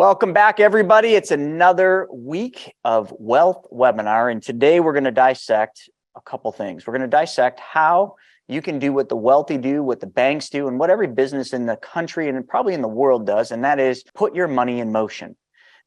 Welcome back, everybody. It's another week of wealth webinar, and today we're going to dissect a couple things. We're going to dissect how you can do what the wealthy do, what the banks do, and what every business in the country and probably in the world does, and that is put your money in motion.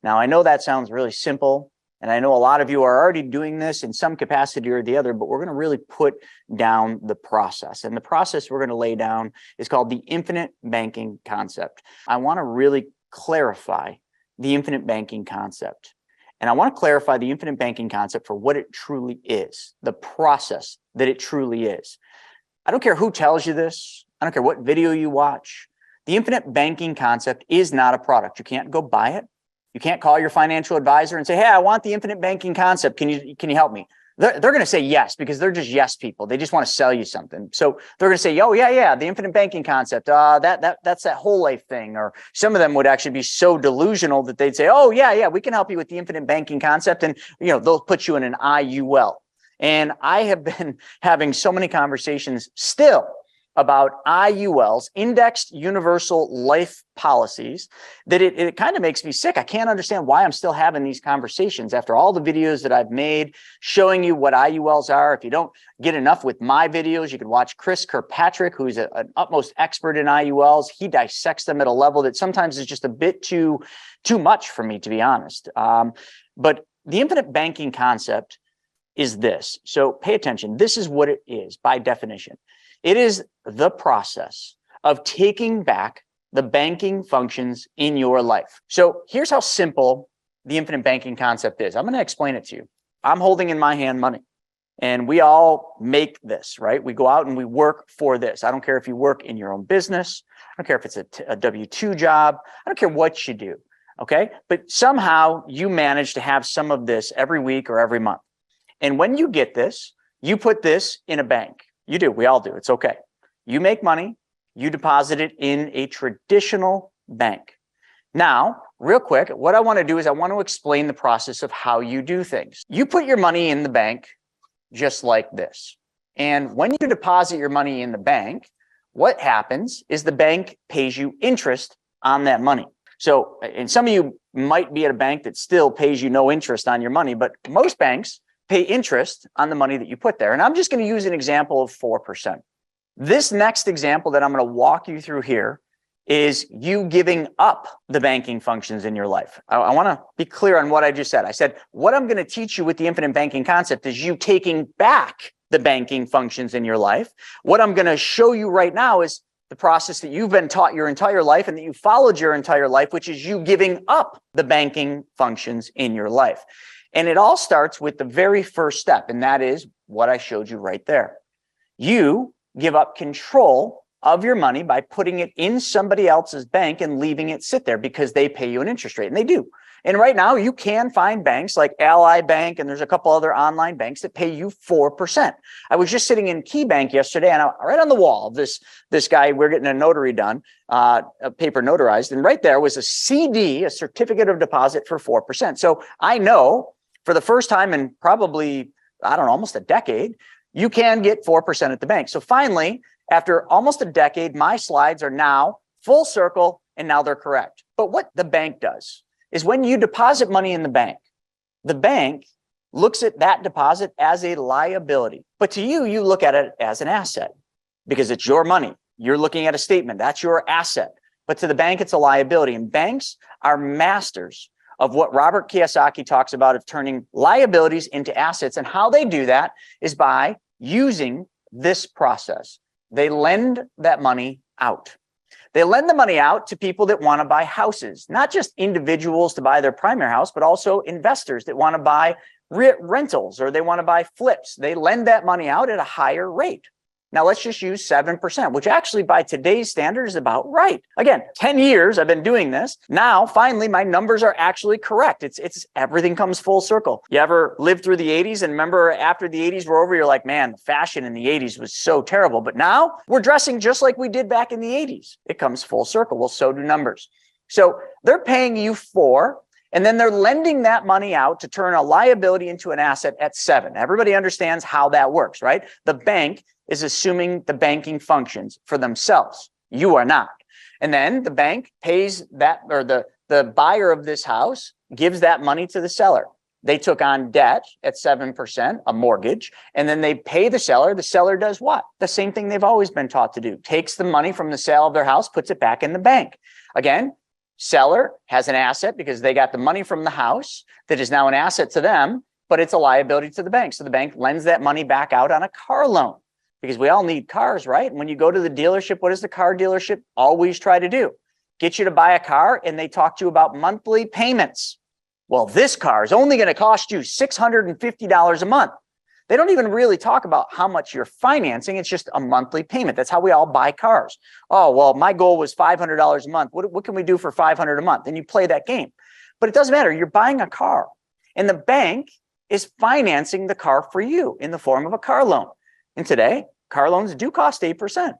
Now, I know that sounds really simple, and I know a lot of you are already doing this in some capacity or the other, but we're going to really put down the process. And the process we're going to lay down is called the infinite banking concept. I want to really clarify the infinite banking concept. And I want to clarify the infinite banking concept for what it truly is, the process that it truly is. I don't care who tells you this. I don't care what video you watch. The infinite banking concept is not a product. You can't go buy it. You can't call your financial advisor and say, hey, I want the infinite banking concept. Can you help me? They're going to say yes, because they're just yes people. They just want to sell you something. So they're going to say, oh, yeah, the infinite banking concept, that's that whole life thing. Or some of them would actually be so delusional that they'd say, oh, yeah, we can help you with the infinite banking concept. And, they'll put you in an IUL. And I have been having so many conversations still about IULs, indexed universal life policies, that it kind of makes me sick. I can't understand why I'm still having these conversations after all the videos that I've made showing you what IULs are. If you don't get enough with my videos, you can watch Chris Kirkpatrick, who's an utmost expert in IULs. He dissects them at a level that sometimes is just a bit too much for me, to be honest. But the infinite banking concept is this. So pay attention. This is what it is by definition. It is the process of taking back the banking functions in your life. So here's how simple the infinite banking concept is. I'm going to explain it to you. I'm holding in my hand money, and we all make this, right? We go out and we work for this. I don't care if you work in your own business. I don't care if it's a W-2 job. I don't care what you do, okay? But somehow you manage to have some of this every week or every month. And when you get this, you put this in a bank. You do. We all do. It's okay. You make money. You deposit it in a traditional bank. Now, real quick, what I want to do is I want to explain the process of how you do things. You put your money in the bank just like this. And when you deposit your money in the bank, what happens is the bank pays you interest on that money. So, and some of you might be at a bank that still pays you no interest on your money, but most banks pay interest on the money that you put there. And I'm just going to use an example of 4%. This next example that I'm going to walk you through here is you giving up the banking functions in your life. I want to be clear on what I just said. I said, what I'm going to teach you with the infinite banking concept is you taking back the banking functions in your life. What I'm going to show you right now is the process that you've been taught your entire life and that you followed your entire life, which is you giving up the banking functions in your life. And it all starts with the very first step, and that is what I showed you right there. You give up control of your money by putting it in somebody else's bank and leaving it sit there because they pay you an interest rate, and they do. And right now, you can find banks like Ally Bank, and there's a couple other online banks that pay you 4%. I was just sitting in KeyBank yesterday, and right on the wall, this guy, we're getting a notary done, a paper notarized, and right there was a CD, a certificate of deposit for 4%. So I know for the first time in probably, I don't know, almost a decade, you can get 4% at the bank. So finally, after almost a decade, my slides are now full circle, and now they're correct. But what the bank does is when you deposit money in the bank looks at that deposit as a liability. But to you, you look at it as an asset because it's your money. You're looking at a statement. That's your asset. But to the bank, it's a liability. And banks are masters of what Robert Kiyosaki talks about of turning liabilities into assets. And how they do that is by using this process. They lend that money out. They lend the money out to people that want to buy houses, not just individuals to buy their primary house, but also investors that want to buy rentals or they want to buy flips. They lend that money out at a higher rate. Now let's just use 7%, which actually by today's standard is about right. Again, 10 years I've been doing this. Now, finally, my numbers are actually correct. It's everything comes full circle. You ever lived through the 80s and remember after the 80s were over, you're like, man, fashion in the 80s was so terrible. But now we're dressing just like we did back in the 80s. It comes full circle. Well, so do numbers. So they're paying you 4%. And then they're lending that money out to turn a liability into an asset at 7%. Everybody understands how that works, right? The bank is assuming the banking functions for themselves. You are not. And then the bank pays that, or the the buyer of this house gives that money to the seller. They took on debt at 7%, a mortgage, and then they pay the seller. The seller does what? The same thing they've always been taught to do. Takes the money from the sale of their house, puts it back in the bank. Again, seller has an asset because they got the money from the house that is now an asset to them, but it's a liability to the bank. So the bank lends that money back out on a car loan because we all need cars, right? And when you go to the dealership, what does the car dealership always try to do? Get you to buy a car, and they talk to you about monthly payments. Well, this car is only going to cost you $650 a month. They don't even really talk about how much you're financing. It's just a monthly payment. That's how we all buy cars. Oh, well, my goal was $500 a month. What can we do for $500 a month? And you play that game. But it doesn't matter. You're buying a car, and the bank is financing the car for you in the form of a car loan. And today, car loans do cost 8%.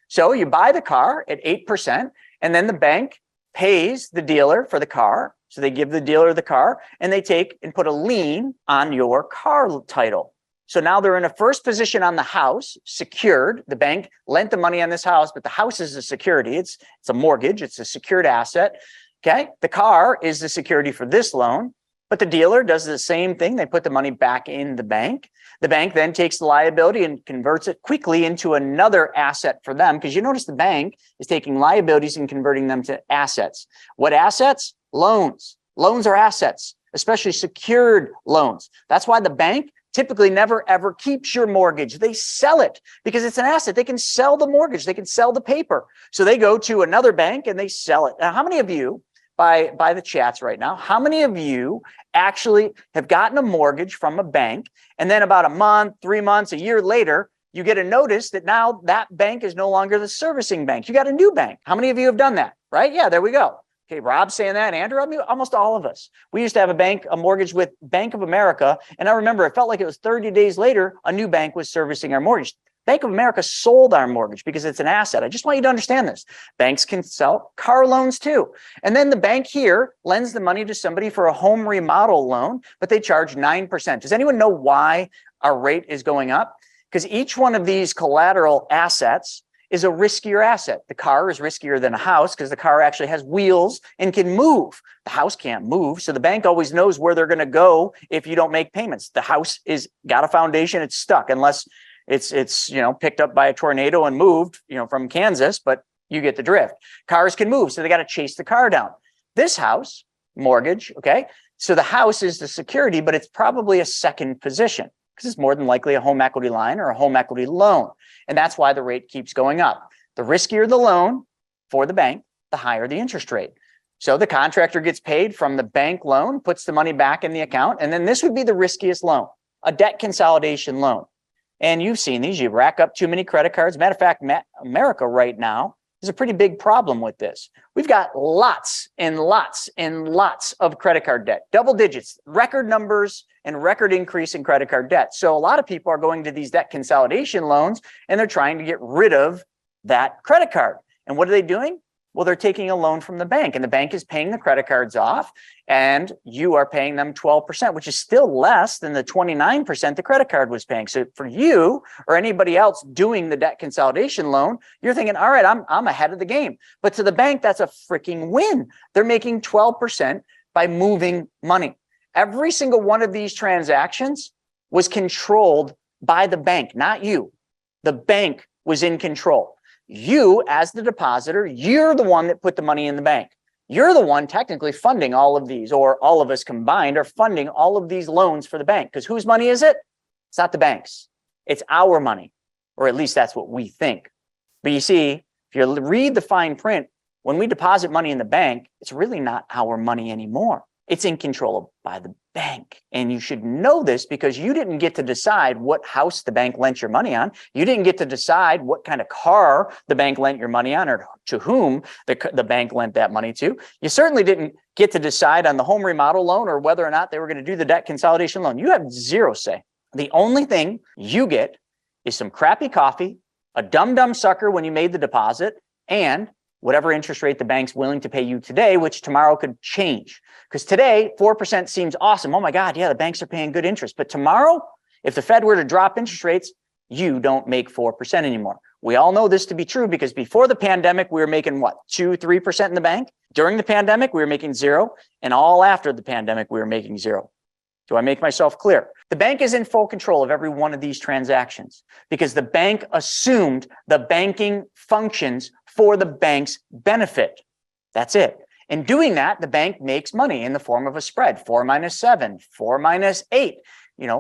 So you buy the car at 8%, and then the bank pays the dealer for the car. So they give the dealer the car, and they take and put a lien on your car title. So now they're in a first position on the house, secured. The bank lent the money on this house, but the house is a security. It's a mortgage. It's a secured asset. Okay. The car is the security for this loan, but the dealer does the same thing. They put the money back in the bank. The bank then takes the liability and converts it quickly into another asset for them, because you notice the bank is taking liabilities and converting them to assets. What assets? Loans. Loans are assets, especially secured loans. That's why the bank typically never, ever keeps your mortgage. They sell it because it's an asset. They can sell the mortgage. They can sell the paper. So they go to another bank and they sell it. Now, how many of you, by the chats right now, how many of you actually have gotten a mortgage from a bank, and then about a month, 3 months, a year later, you get a notice that now that bank is no longer the servicing bank. You got a new bank. How many of you have done that? Right? Yeah, there we go. Okay, Rob's saying that, Andrew, I mean, almost all of us. We used to have a mortgage with Bank of America, and I remember it felt like it was 30 days later, a new bank was servicing our mortgage. Bank of America sold our mortgage because it's an asset. I just want you to understand this. Banks can sell car loans too. And then the bank here lends the money to somebody for a home remodel loan, but they charge 9%. Does anyone know why our rate is going up? Because each one of these collateral assets is a riskier asset. The car is riskier than a house because the car actually has wheels and can move. The house can't move. So the bank always knows where they're going to go if you don't make payments. The house is got a foundation. It's stuck unless it's picked up by a tornado and moved, from Kansas, but you get the drift. Cars can move. So they got to chase the car down. This house, mortgage. Okay. So the house is the security, but it's probably a second position because it's more than likely a home equity line or a home equity loan. And that's why the rate keeps going up. The riskier the loan for the bank, the higher the interest rate. So the contractor gets paid from the bank loan, puts the money back in the account, and then this would be the riskiest loan, a debt consolidation loan. And you've seen these, you rack up too many credit cards. Matter of fact, America right now is a pretty big problem with this. We've got lots and lots and lots of credit card debt, double digits, record numbers and record increase in credit card debt. So a lot of people are going to these debt consolidation loans and they're trying to get rid of that credit card. And what are they doing? Well, they're taking a loan from the bank, and the bank is paying the credit cards off, and you are paying them 12%, which is still less than the 29% the credit card was paying. So for you or anybody else doing the debt consolidation loan, you're thinking, all right, I'm ahead of the game. But to the bank, that's a freaking win. They're making 12% by moving money. Every single one of these transactions was controlled by the bank, not you. The bank was in control. You, as the depositor, you're the one that put the money in the bank. You're the one technically funding all of these, or all of us combined are funding all of these loans for the bank. Because whose money is it? It's not the bank's. It's our money, or at least that's what we think. But you see, if you read the fine print, when we deposit money in the bank, it's really not our money anymore. It's in control by the bank. And you should know this because you didn't get to decide what house the bank lent your money on. You didn't get to decide what kind of car the bank lent your money on, or to whom the bank lent that money to. You certainly didn't get to decide on the home remodel loan or whether or not they were going to do the debt consolidation loan. You have zero say. The only thing you get is some crappy coffee, a dumb sucker when you made the deposit, and whatever interest rate the bank's willing to pay you today, which tomorrow could change. Because today, 4% seems awesome. Oh my God, yeah, the banks are paying good interest. But tomorrow, if the Fed were to drop interest rates, you don't make 4% anymore. We all know this to be true because before the pandemic, we were making what, 2-3% in the bank? During the pandemic, we were making 0. And all after the pandemic, we were making 0. Do I make myself clear? The bank is in full control of every one of these transactions because the bank assumed the banking functions for the bank's benefit. That's it. In doing that, the bank makes money in the form of a spread, 4 minus 7, 4 minus 8,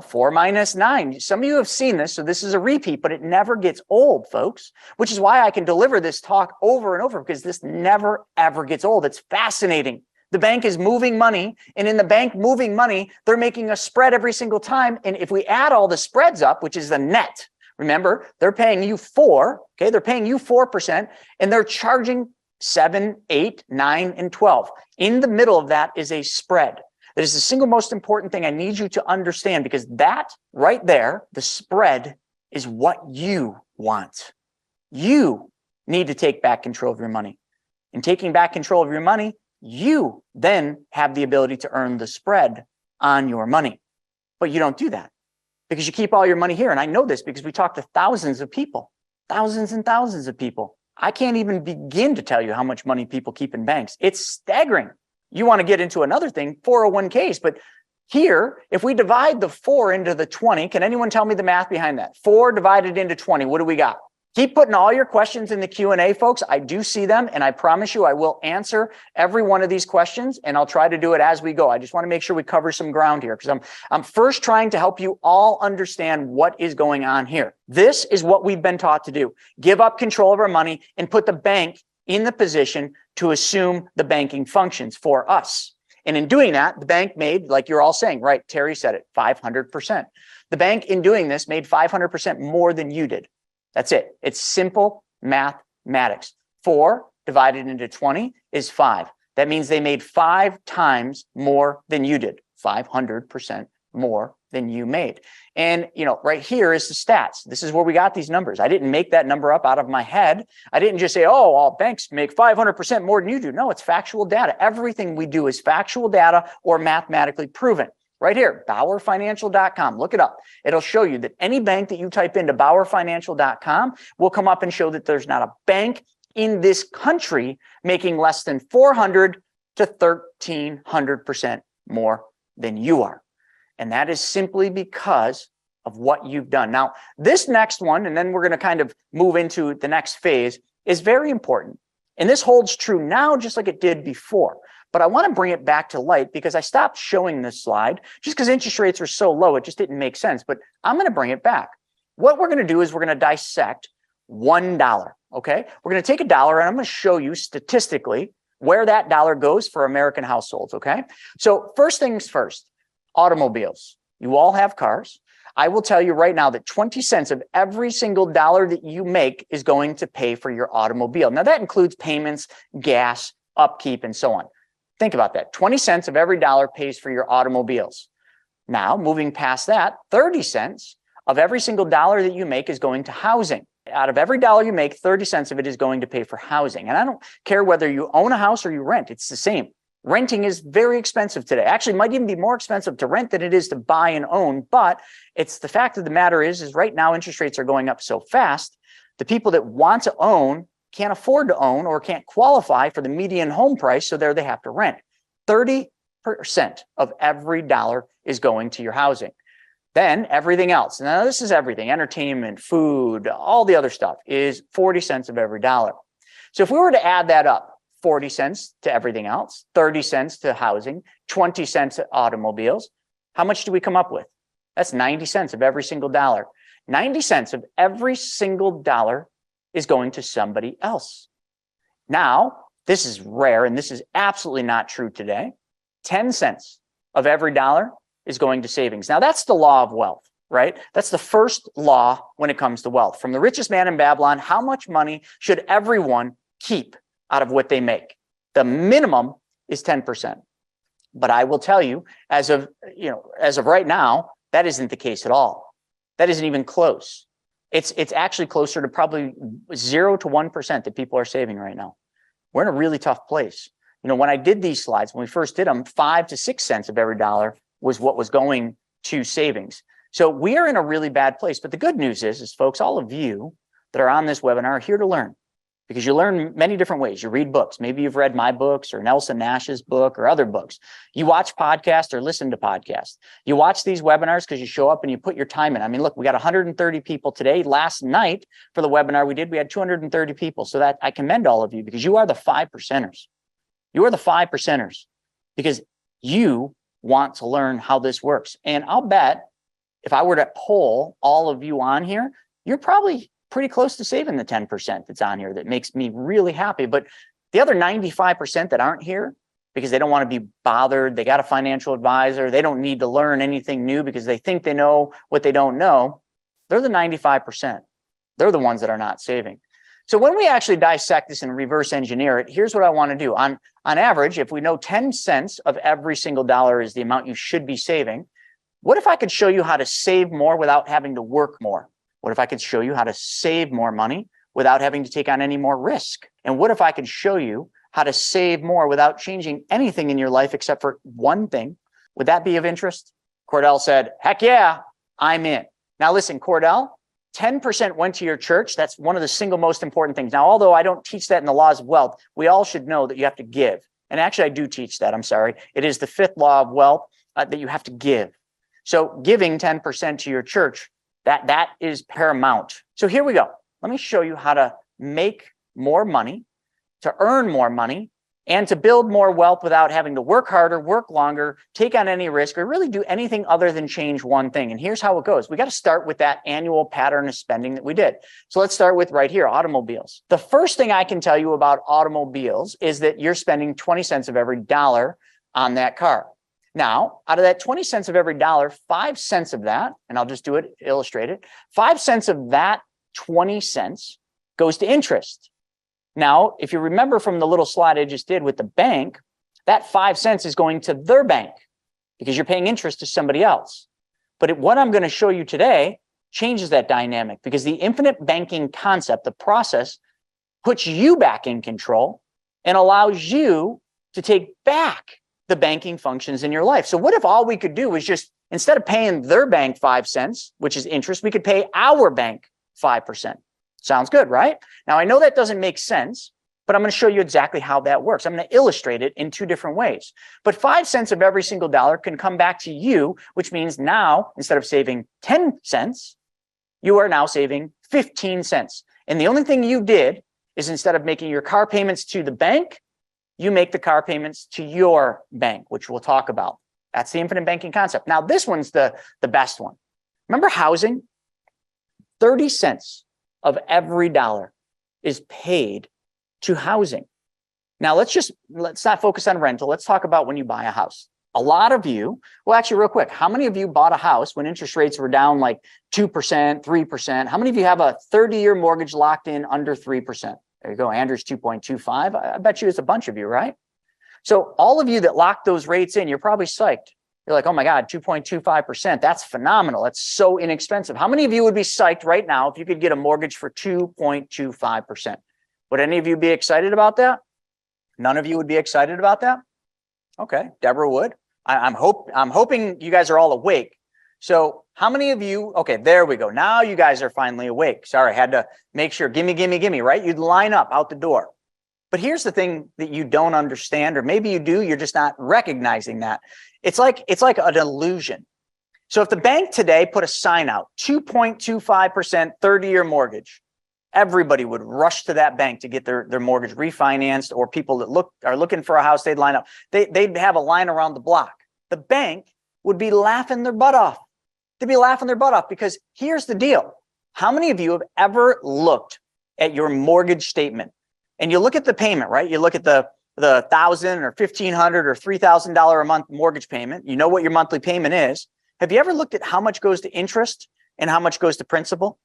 4 minus 9. Some of you have seen this, so this is a repeat, but it never gets old, folks, which is why I can deliver this talk over and over because this never, ever gets old. It's fascinating. The bank is moving money, and in the bank moving money, they're making a spread every single time. And if we add all the spreads up, which is the net, remember, they're paying you 4, okay? They're paying you 4%, and they're charging 7, 8, 9, and 12. In the middle of that is a spread. That is the single most important thing I need you to understand because that right there, the spread, is what you want. You need to take back control of your money. In taking back control of your money, you then have the ability to earn the spread on your money. But you don't do that because you keep all your money here. And I know this because we talk to thousands of people, thousands and thousands of people. I can't even begin to tell you how much money people keep in banks. It's staggering. You want to get into another thing, 401ks, but here, if we divide the 4 into the 20, can anyone tell me the math behind that? 4 divided into 20, what do we got? Keep putting all your questions in the Q&A, folks. I do see them, and I promise you I will answer every one of these questions, and I'll try to do it as we go. I just want to make sure we cover some ground here because I'm first trying to help you all understand what is going on here. This is what we've been taught to do. Give up control of our money and put the bank in the position to assume the banking functions for us. And in doing that, the bank made, like you're all saying, right, Terry said it, 500%. The bank in doing this made 500% more than you did. That's it. It's simple mathematics. 4 divided into 20 is 5. That means they made 5 times more than you did. 500% more than you made. And, right here is the stats. This is where we got these numbers. I didn't make that number up out of my head. I didn't just say, oh, all banks make 500% more than you do. No, it's factual data. Everything we do is factual data or mathematically proven. Right here, BauerFinancial.com. Look it up. It'll show you that any bank that you type into BauerFinancial.com will come up and show that there's not a bank in this country making less than 400 to 1,300% more than you are. And that is simply because of what you've done. Now, this next one, and then we're going to kind of move into the next phase, is very important. And this holds true now just like it did before. But I want to bring it back to light because I stopped showing this slide just because interest rates are so low, it just didn't make sense. But I'm going to bring it back. What we're going to do is we're going to dissect $1, okay? We're going to take $1 and I'm going to show you statistically where that dollar goes for American households, okay? So first things first, automobiles. You all have cars. I will tell you right now that 20 cents of every single dollar that you make is going to pay for your automobile. Now that includes payments, gas, upkeep, and so on. Think about that. 20 cents of every dollar pays for your automobiles. Now, moving past that, 30 cents of every single dollar that you make is going to housing. Out of every dollar you make, 30 cents of it is going to pay for housing. And I don't care whether you own a house or you rent, it's the same. Renting is very expensive today. Actually, it might even be more expensive to rent than it is to buy and own. But it's the fact of the matter is right now interest rates are going up so fast. The people that want to own can't afford to own or can't qualify for the median home price. So there they have to rent. 30% of every dollar is going to your housing. Then everything else. Now this is everything, entertainment, food, all the other stuff is 40 cents of every dollar. So if we were to add that up, 40 cents to everything else, 30 cents to housing, 20 cents to automobiles, how much do we come up with? That's 90 cents of every single dollar. 90 cents of every single dollar is going to somebody else. Now, this is rare and this is absolutely not true today. 10 cents of every dollar is going to savings. Now, that's the law of wealth, right? That's the first law when it comes to wealth. From the richest man in Babylon, how much money should everyone keep out of what they make? The minimum is 10%. But I will tell you, as of right now, that isn't the case at all. That isn't even close. It's actually closer to probably 0 to 1% that people are saving right now. We're in a really tough place. When I did these slides, when we first did them, 5 to 6 cents of every dollar was what was going to savings. So we are in a really bad place. But the good news is folks, all of you that are on this webinar are here to learn, because you learn many different ways. You read books. Maybe you've read my books or Nelson Nash's book or other books. You watch podcasts or listen to podcasts. You watch these webinars because you show up and you put your time in. I mean, look, we got 130 people today. Last night for the webinar we did, we had 230 people. So that I commend all of you, because you are the 5%ers. You are the 5%ers because you want to learn how this works. And I'll bet if I were to poll all of you on here, you're probably pretty close to saving the 10% that's on here. That makes me really happy. But the other 95% that aren't here because they don't want to be bothered, they got a financial advisor, they don't need to learn anything new because they think they know what they don't know, they're the 95%. They're the ones that are not saving. So when we actually dissect this and reverse engineer it, here's what I want to do. On average, if we know 10 cents of every single dollar is the amount you should be saving, what if I could show you how to save more without having to work more? What if I could show you how to save more money without having to take on any more risk? And what if I could show you how to save more without changing anything in your life except for one thing? Would that be of interest? Cordell said, heck yeah, I'm in. Now listen, Cordell, 10% went to your church. That's one of the single most important things. Now, although I don't teach that in the laws of wealth, we all should know that you have to give. And actually, I do teach that. I'm sorry. It is the 5th law of wealth that you have to give. So giving 10% to your church, that is paramount. So here we go. Let me show you how to make more money, to earn more money, and to build more wealth without having to work harder, work longer, take on any risk, or really do anything other than change one thing. And here's how it goes. We got to start with that annual pattern of spending that we did. So let's start with right here, automobiles. The first thing I can tell you about automobiles is that you're spending 20 cents of every dollar on that car. Now, out of that 20 cents of every dollar, 5 cents of that, and I'll just do it, illustrate it, 5 cents of that 20 cents goes to interest. Now, if you remember from the little slide I just did with the bank, that 5 cents is going to their bank because you're paying interest to somebody else. But what I'm going to show you today changes that dynamic, because the infinite banking concept, the process, puts you back in control and allows you to take back the banking functions in your life. So what if all we could do was just, instead of paying their bank 5 cents, which is interest, we could pay our bank 5%. Sounds good, right? Now, I know that doesn't make sense, but I'm going to show you exactly how that works. I'm going to illustrate it in 2 different ways. But 5 cents of every single dollar can come back to you, which means now, instead of saving 10 cents, you are now saving 15 cents. And the only thing you did is, instead of making your car payments to the bank, you make the car payments to your bank, which we'll talk about. That's the infinite banking concept. Now, this one's the best one. Remember housing? 30 cents of every dollar is paid to housing. Now, let's not focus on rental. Let's talk about when you buy a house. A lot of you, well, actually, real quick, how many of you bought a house when interest rates were down like 2%, 3%? How many of you have a 30-year mortgage locked in under 3%? There you go. Andrew's 2.25. I bet you it's a bunch of you, right? So all of you that locked those rates in, you're probably psyched. You're like, oh my God, 2.25%. That's phenomenal. That's so inexpensive. How many of you would be psyched right now if you could get a mortgage for 2.25%? Would any of you be excited about that? None of you would be excited about that? Okay, Deborah would. I'm hoping you guys are all awake. So how many of you, okay, there we go. Now you guys are finally awake. Sorry, I had to make sure, gimme, right? You'd line up out the door. But here's the thing that you don't understand, or maybe you do, you're just not recognizing that. It's like an illusion. So if the bank today put a sign out, 2.25% 30-year mortgage, everybody would rush to that bank to get their mortgage refinanced, or people that are looking for a house, they'd line up. They'd have a line around the block. The bank would be laughing their butt off. They'd be laughing their butt off, because here's the deal. How many of you have ever looked at your mortgage statement and you look at the payment, right? You look at the $1,000 or $1,500 or $3,000 a month mortgage payment. You know what your monthly payment is. Have you ever looked at how much goes to interest and how much goes to principal?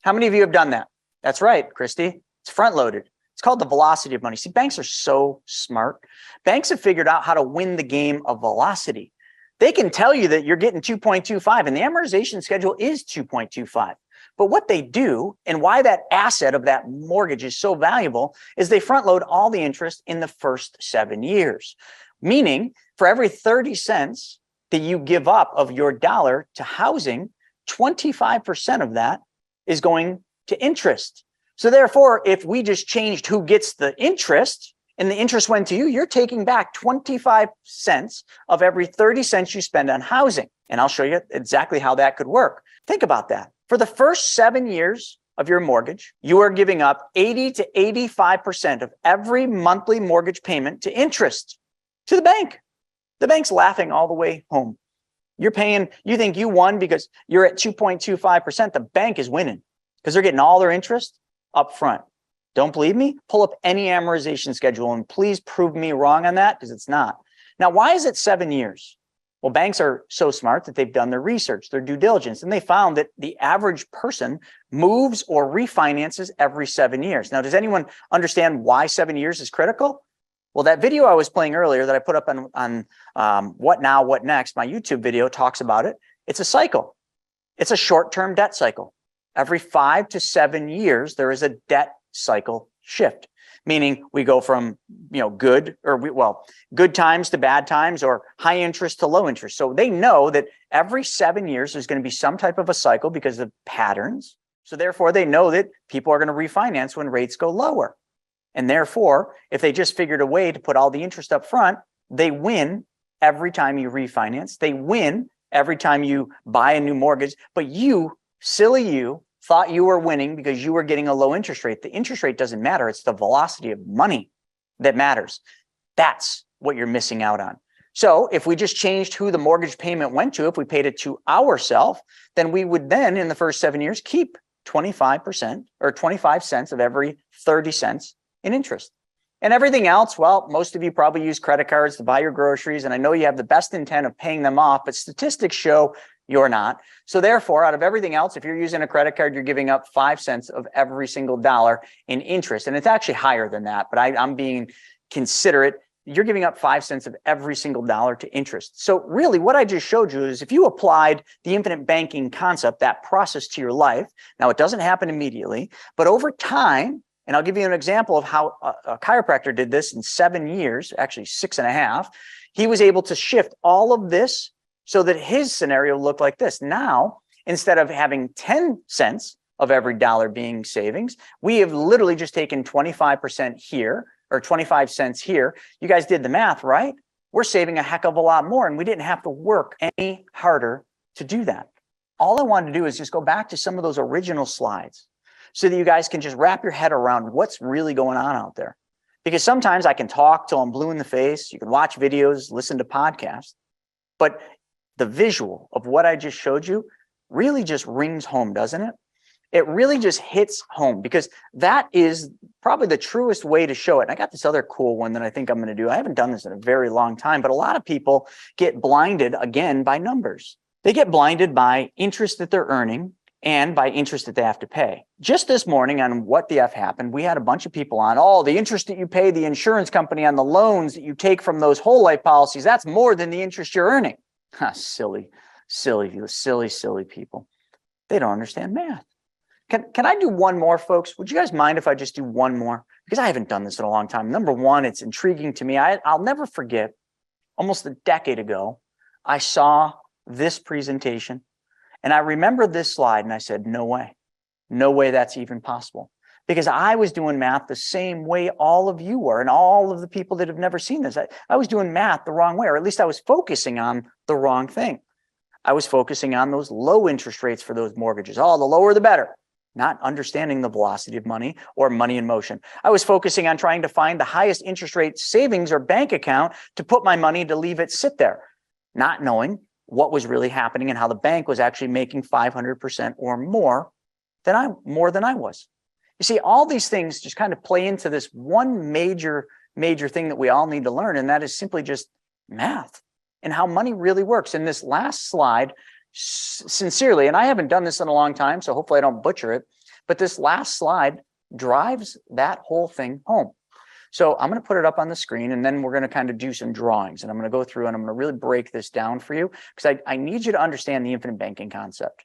How many of you have done that? That's right, Christy. It's front loaded. It's called the velocity of money. See, banks are so smart. Banks have figured out how to win the game of velocity. They can tell you that you're getting 2.25 and the amortization schedule is 2.25. But what they do, and why that asset of that mortgage is so valuable, is they front load all the interest in the first 7 years. Meaning, for every 30 cents that you give up of your dollar to housing, 25% of that is going to interest. So therefore, if we just changed who gets the interest and the interest went to you, you're taking back 25 cents of every 30 cents you spend on housing. And I'll show you exactly how that could work. Think about that. For the first 7 years of your mortgage, you are giving up 80 to 85% of every monthly mortgage payment to interest to the bank. The bank's laughing all the way home. You're paying, you think you won because you're at 2.25%. The bank is winning because they're getting all their interest up front. Don't believe me? Pull up any amortization schedule and please prove me wrong on that, because it's not. Now, why is it 7 years? Well, banks are so smart that they've done their research, their due diligence, and they found that the average person moves or refinances every 7 years. Now, does anyone understand why 7 years is critical? Well, that video I was playing earlier that I put up on What Now, What Next, my YouTube video talks about it. It's a cycle. It's a short-term debt cycle. Every 5 to 7 years, there is a debt cycle shift, meaning we go from good times to bad times, or high interest to low interest. So they know that every 7 years there's going to be some type of a cycle because of patterns. So therefore, they know that people are going to refinance when rates go lower. And therefore, if they just figured a way to put all the interest up front, they win every time you refinance. They win every time you buy a new mortgage. But you, silly you, thought you were winning because you were getting a low interest rate. The interest rate doesn't matter. It's the velocity of money that matters. That's what you're missing out on. So if we just changed who the mortgage payment went to, if we paid it to ourselves, then we would then, in the first 7 years, keep 25% or 25 cents of every 30 cents in interest. And everything else, well, most of you probably use credit cards to buy your groceries, and I know you have the best intent of paying them off, but statistics show you're not. So therefore, out of everything else, if you're using a credit card, you're giving up 5 cents of every single dollar in interest. And it's actually higher than that, but I'm being considerate. You're giving up 5 cents of every single dollar to interest. So really what I just showed you is if you applied the infinite banking concept, that process to your life, now it doesn't happen immediately, but over time, and I'll give you an example of how a chiropractor did this in 7 years, actually 6.5. He was able to shift all of this so that his scenario looked like this. Now, instead of having 10 cents of every dollar being savings, we have literally just taken 25% here, or 25 cents here. You guys did the math, right? We're saving a heck of a lot more, and we didn't have to work any harder to do that. All I wanted to do is just go back to some of those original slides so that you guys can just wrap your head around what's really going on out there. Because sometimes I can talk till I'm blue in the face. You can watch videos, listen to podcasts, but the visual of what I just showed you really just rings home, doesn't it? It really just hits home, because that is probably the truest way to show it. And I got this other cool one that I think I'm going to do. I haven't done this in a very long time, but a lot of people get blinded again by numbers. They get blinded by interest that they're earning and by interest that they have to pay. Just this morning on What the F Happened, we had a bunch of people on, the interest that you pay the insurance company on the loans that you take from those whole life policies, that's more than the interest you're earning. Silly people. They don't understand math. Can I do one more, folks? Would you guys mind if I just do one more? Because I haven't done this in a long time. Number one, it's intriguing to me. I'll never forget, almost a decade ago, I saw this presentation and I remember this slide and I said, no way that's even possible. Because I was doing math the same way all of you were, and all of the people that have never seen this. I was doing math the wrong way, or at least I was focusing on the wrong thing. I was focusing on those low interest rates for those mortgages. The lower the better. Not understanding the velocity of money or money in motion. I was focusing on trying to find the highest interest rate savings or bank account to put my money to leave it sit there, not knowing what was really happening and how the bank was actually making 500% or more than I was. You see, all these things just kind of play into this one major thing that we all need to learn, and that is simply just math and how money really works. In this last slide, sincerely, and I haven't done this in a long time, so hopefully I don't butcher it, but this last slide drives that whole thing home. So I'm going to put it up on the screen, and then we're going to kind of do some drawings, and I'm going to go through and I'm going to really break this down for you, because I need you to understand the infinite banking concept.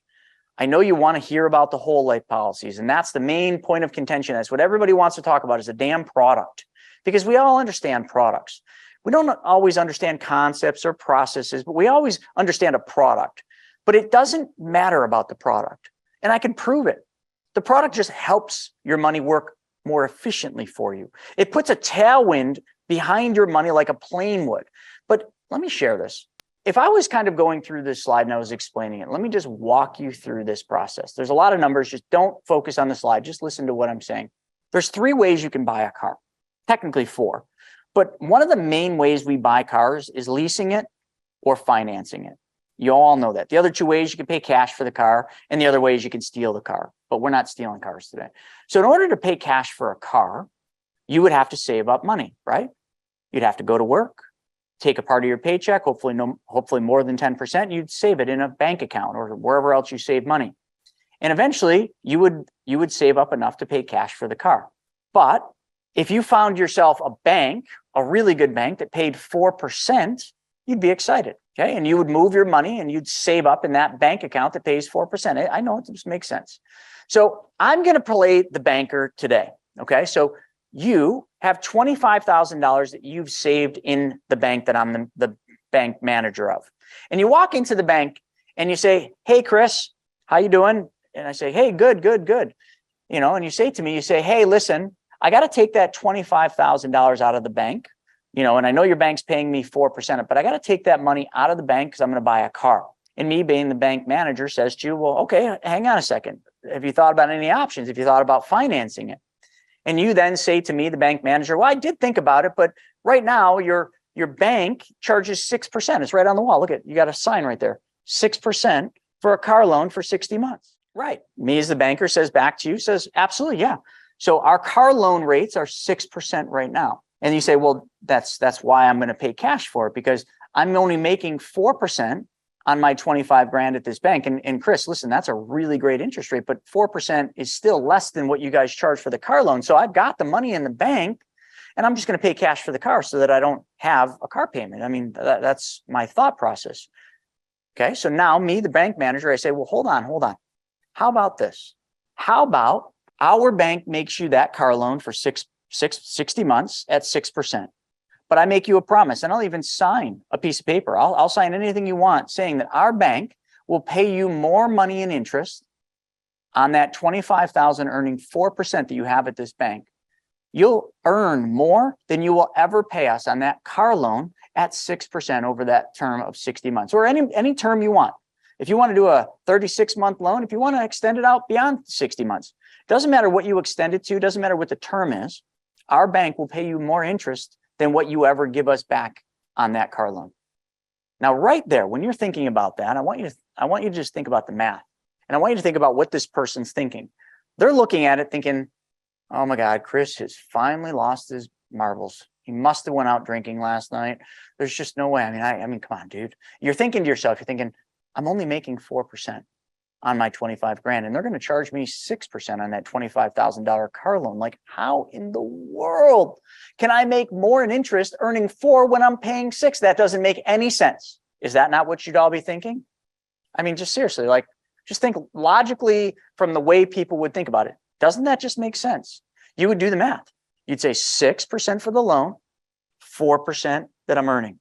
I know you want to hear about the whole life policies, and that's the main point of contention. That's what everybody wants to talk about, is a damn product, because we all understand products. We don't always understand concepts or processes, but we always understand a product. But it doesn't matter about the product. And I can prove it. The product just helps your money work more efficiently for you. It puts a tailwind behind your money like a plane would. But let me share this. If I was kind of going through this slide and I was explaining it, let me just walk you through this process. There's a lot of numbers. Just don't focus on the slide. Just listen to what I'm saying. There's 3 ways you can buy a car, technically 4. But one of the main ways we buy cars is leasing it or financing it. You all know that. The other 2 ways, you can pay cash for the car, and the other ways you can steal the car. But we're not stealing cars today. So in order to pay cash for a car, you would have to save up money, right? You'd have to go to work, take a part of your paycheck, hopefully more than 10%, you'd save it in a bank account or wherever else you save money. And eventually you would save up enough to pay cash for the car. But if you found yourself a bank, a really good bank that paid 4%, you'd be excited, okay? And you would move your money and you'd save up in that bank account that pays 4%. I know it just makes sense. So I'm going to play the banker today, okay? So you have $25,000 that you've saved in the bank that I'm the bank manager of. And you walk into the bank and you say, "Hey, Chris, how you doing?" And I say, "Hey, good, good, good." You know, and you say to me, you say, "Hey, listen, I got to take that $25,000 out of the bank. You know, and I know your bank's paying me 4%, but I got to take that money out of the bank because I'm going to buy a car." And me being the bank manager says to you, "Well, okay, hang on a second. Have you thought about any options? Have you thought about financing it?" And you then say to me, the bank manager, "Well, I did think about it, but right now your bank charges 6%. It's right on the wall. Look at, you got a sign right there. 6% for a car loan for 60 months. Right. Me as the banker says back to you, says, "Absolutely, yeah. So our car loan rates are 6% right now." And you say, "Well, that's why I'm going to pay cash for it, because I'm only making 4% on my 25 grand at this bank." And Chris, listen, that's a really great interest rate, but 4% is still less than what you guys charge for the car loan. So I've got the money in the bank and I'm just going to pay cash for the car so that I don't have a car payment. I mean, that's my thought process. Okay. So now me, the bank manager, I say, "Well, hold on. How about this? How about our bank makes you that car loan for 60 months at 6%. But I make you a promise, and I'll even sign a piece of paper. I'll sign anything you want saying that our bank will pay you more money in interest on that 25,000 earning 4% that you have at this bank. You'll earn more than you will ever pay us on that car loan at 6% over that term of 60 months, or any term you want. If you want to do a 36-month loan, if you want to extend it out beyond 60 months, doesn't matter what you extend it to, doesn't matter what the term is, our bank will pay you more interest than what you ever give us back on that car loan." Now, right there, when you're thinking about that, I want you to just think about the math. And I want you to think about what this person's thinking. They're looking at it thinking, "Oh my God, Chris has finally lost his marbles. He must have went out drinking last night. There's just no way. I mean, come on, dude." You're thinking to yourself, you're thinking, "I'm only making 4% on my 25 grand, and they're going to charge me 6% on that $25,000 car loan. Like, how in the world can I make more in interest earning 4 when I'm paying 6? That doesn't make any sense." Is that not what you'd all be thinking? I mean, just seriously, like, just think logically from the way people would think about it. Doesn't that just make sense? You would do the math. You'd say 6% for the loan, 4% that I'm earning.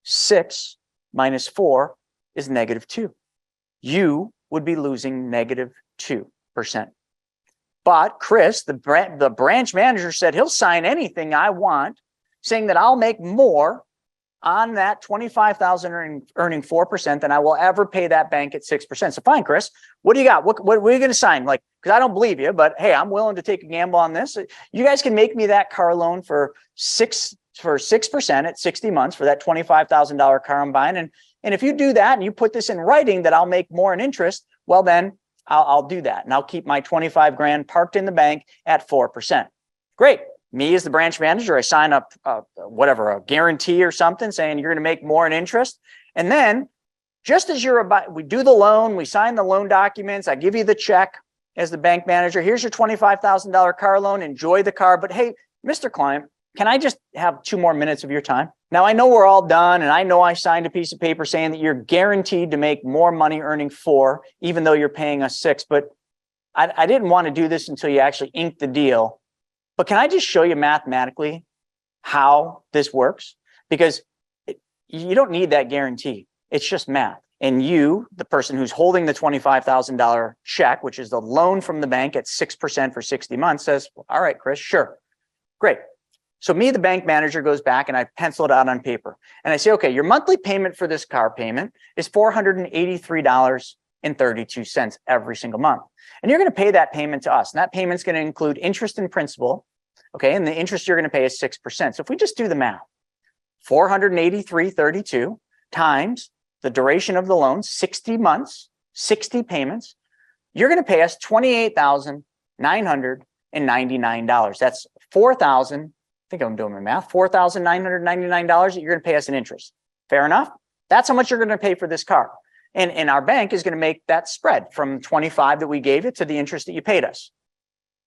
6 minus 4 is -2. You would be losing -2%. But Chris, the branch manager, said he'll sign anything I want, saying that I'll make more on that 25,000 earning 4% than I will ever pay that bank at 6%. So fine, Chris, what do you got? What are you going to sign? Like, because I don't believe you, but hey, I'm willing to take a gamble on this. You guys can make me that car loan for 6% at 60 months for that $25,000 car I'm buying. And if you do that and you put this in writing that I'll make more in interest, well, then I'll do that. And I'll keep my 25 grand parked in the bank at 4%. Great. Me as the branch manager, I sign up a guarantee or something saying you're going to make more in interest. And then just as we do the loan, we sign the loan documents, I give you the check as the bank manager. Here's your $25,000 car loan. Enjoy the car. But hey, Mr. Client, can I just have 2 more minutes of your time? Now, I know we're all done, and I know I signed a piece of paper saying that you're guaranteed to make more money earning 4, even though you're paying us 6. But I didn't want to do this until you actually inked the deal. But can I just show you mathematically how this works? Because you don't need that guarantee. It's just math. And you, the person who's holding the $25,000 check, which is the loan from the bank at 6% for 60 months, says, all right, Chris, sure. Great. So me, the bank manager, goes back and I pencil it out on paper. And I say, okay, your monthly payment for this car payment is $483.32 every single month. And you're going to pay that payment to us. And that payment's going to include interest and principal. Okay. And the interest you're going to pay is 6%. So if we just do the math, $483.32 times the duration of the loan, 60 months, 60 payments, you're going to pay us $28,999. That's $4,000. I think I'm doing my math, $4,999 that you're going to pay us in interest. Fair enough? That's how much you're going to pay for this car. And our bank is going to make that spread from 25 that we gave it to the interest that you paid us.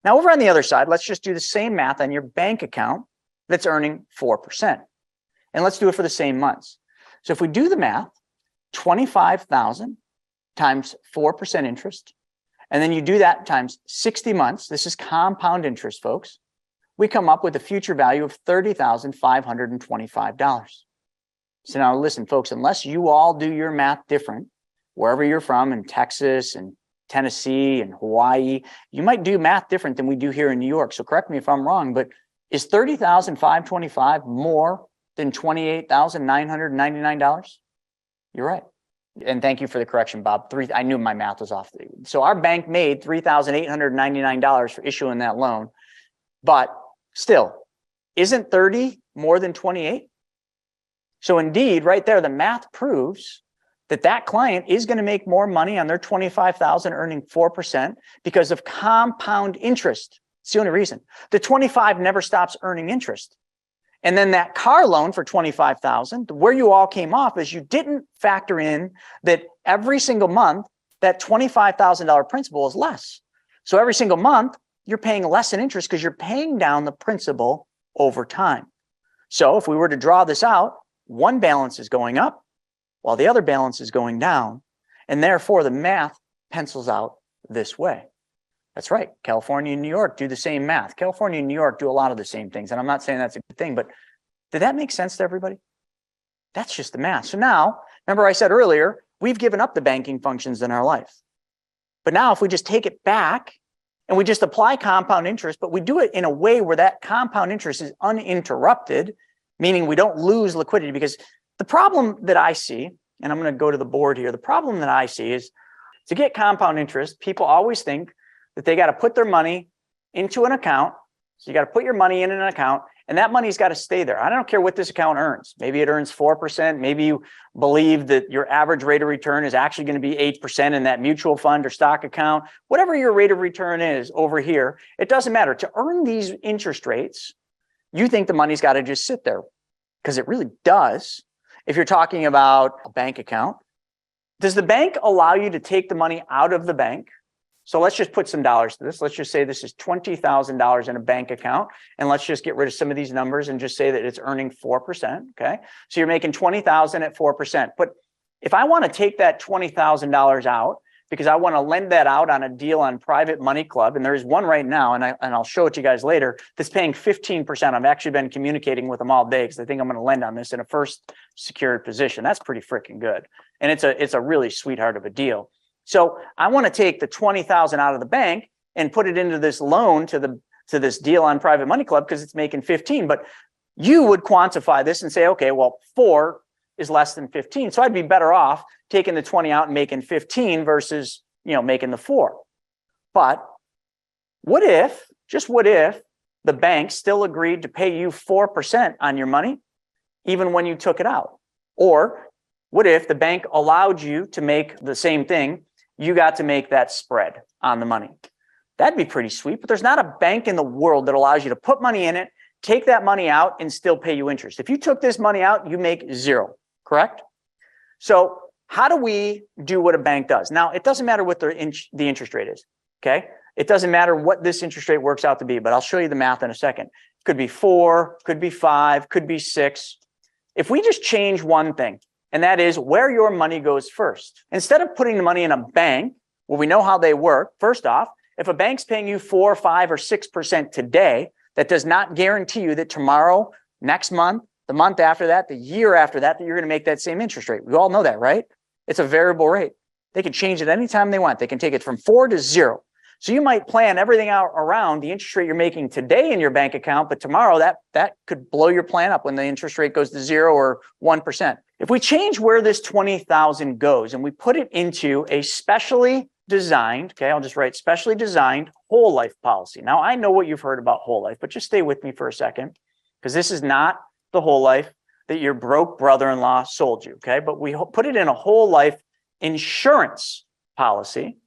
Now, over on the other side, let's just do the same math on your bank account that's earning 4%. And let's do it for the same months. So if we do the math, 25,000 times 4% interest, and then you do that times 60 months, this is compound interest, folks, we come up with a future value of $30,525. So now listen, folks, unless you all do your math different, wherever you're from in Texas and Tennessee and Hawaii, you might do math different than we do here in New York. So correct me if I'm wrong, but is $30,525 more than $28,999? You're right. And thank you for the correction, Bob. I knew my math was off. So our bank made $3,899 for issuing that loan. But still, isn't 30 more than 28? So indeed, right there, the math proves that that client is going to make more money on their $25,000 earning 4% because of compound interest. It's the only reason. The 25 never stops earning interest. And then that car loan for $25,000, where you all came off is you didn't factor in that every single month, that $25,000 principal is less. So every single month, you're paying less in interest because you're paying down the principal over time. So if we were to draw this out, one balance is going up while the other balance is going down. And therefore, the math pencils out this way. That's right. California and New York do the same math. California and New York do a lot of the same things. And I'm not saying that's a good thing, but did that make sense to everybody? That's just the math. So now, remember I said earlier, we've given up the banking functions in our life. But now if we just take it back and we just apply compound interest, but we do it in a way where that compound interest is uninterrupted, meaning we don't lose liquidity. Because the problem that I see, and I'm going to go to the board here, the problem that I see is to get compound interest, people always think that they got to put their money into an account. So you got to put your money in an account and that money's got to stay there. I don't care what this account earns. Maybe it earns 4%. Maybe you believe that your average rate of return is actually going to be 8% in that mutual fund or stock account. Whatever your rate of return is over here, it doesn't matter. To earn these interest rates, you think the money's got to just sit there because it really does. If you're talking about a bank account, does the bank allow you to take the money out of the bank? So let's just put some dollars to this. Let's just say this is $20,000 in a bank account. And let's just get rid of some of these numbers and just say that it's earning 4%. Okay. So you're making $20,000 at 4%. But if I want to take that $20,000 out because I want to lend that out on a deal on Private Money Club, and there's one right now, and I'll show it to you guys later, that's paying 15%. I've actually been communicating with them all day because I think I'm going to lend on this in a first secured position. That's pretty freaking good. And it's a really sweetheart of a deal. So I want to take the $20,000 out of the bank and put it into this loan to this deal on Private Money Club because it's making 15. But you would quantify this and say, okay, well, 4 is less than 15. So I'd be better off taking the 20 out and making 15 versus, making the 4. But what if, just what if, the bank still agreed to pay you 4% on your money, even when you took it out? Or what if the bank allowed you to make the same thing? You got to make that spread on the money. That'd be pretty sweet, but there's not a bank in the world that allows you to put money in it, take that money out, and still pay you interest. If you took this money out, you make 0, correct? So how do we do what a bank does? Now, it doesn't matter what the interest rate is, okay? It doesn't matter what this interest rate works out to be, but I'll show you the math in a second. It could be 4, could be 5, could be 6. If we just change one thing, and that is where your money goes first. Instead of putting the money in a bank, where we know how they work, first off, if a bank's paying you 4, 5, or 6% today, that does not guarantee you that tomorrow, next month, the month after that, the year after that, that you're going to make that same interest rate. We all know that, right? It's a variable rate. They can change it anytime they want. They can take it from 4 to 0. So you might plan everything out around the interest rate you're making today in your bank account, but tomorrow that could blow your plan up when the interest rate goes to 0 or 1%. If we change where this 20,000 goes and we put it into a specially designed, okay, I'll just write specially designed whole life policy. Now I know what you've heard about whole life, but just stay with me for a second, because this is not the whole life that your broke brother-in-law sold you, okay? But we put it in a whole life insurance policy.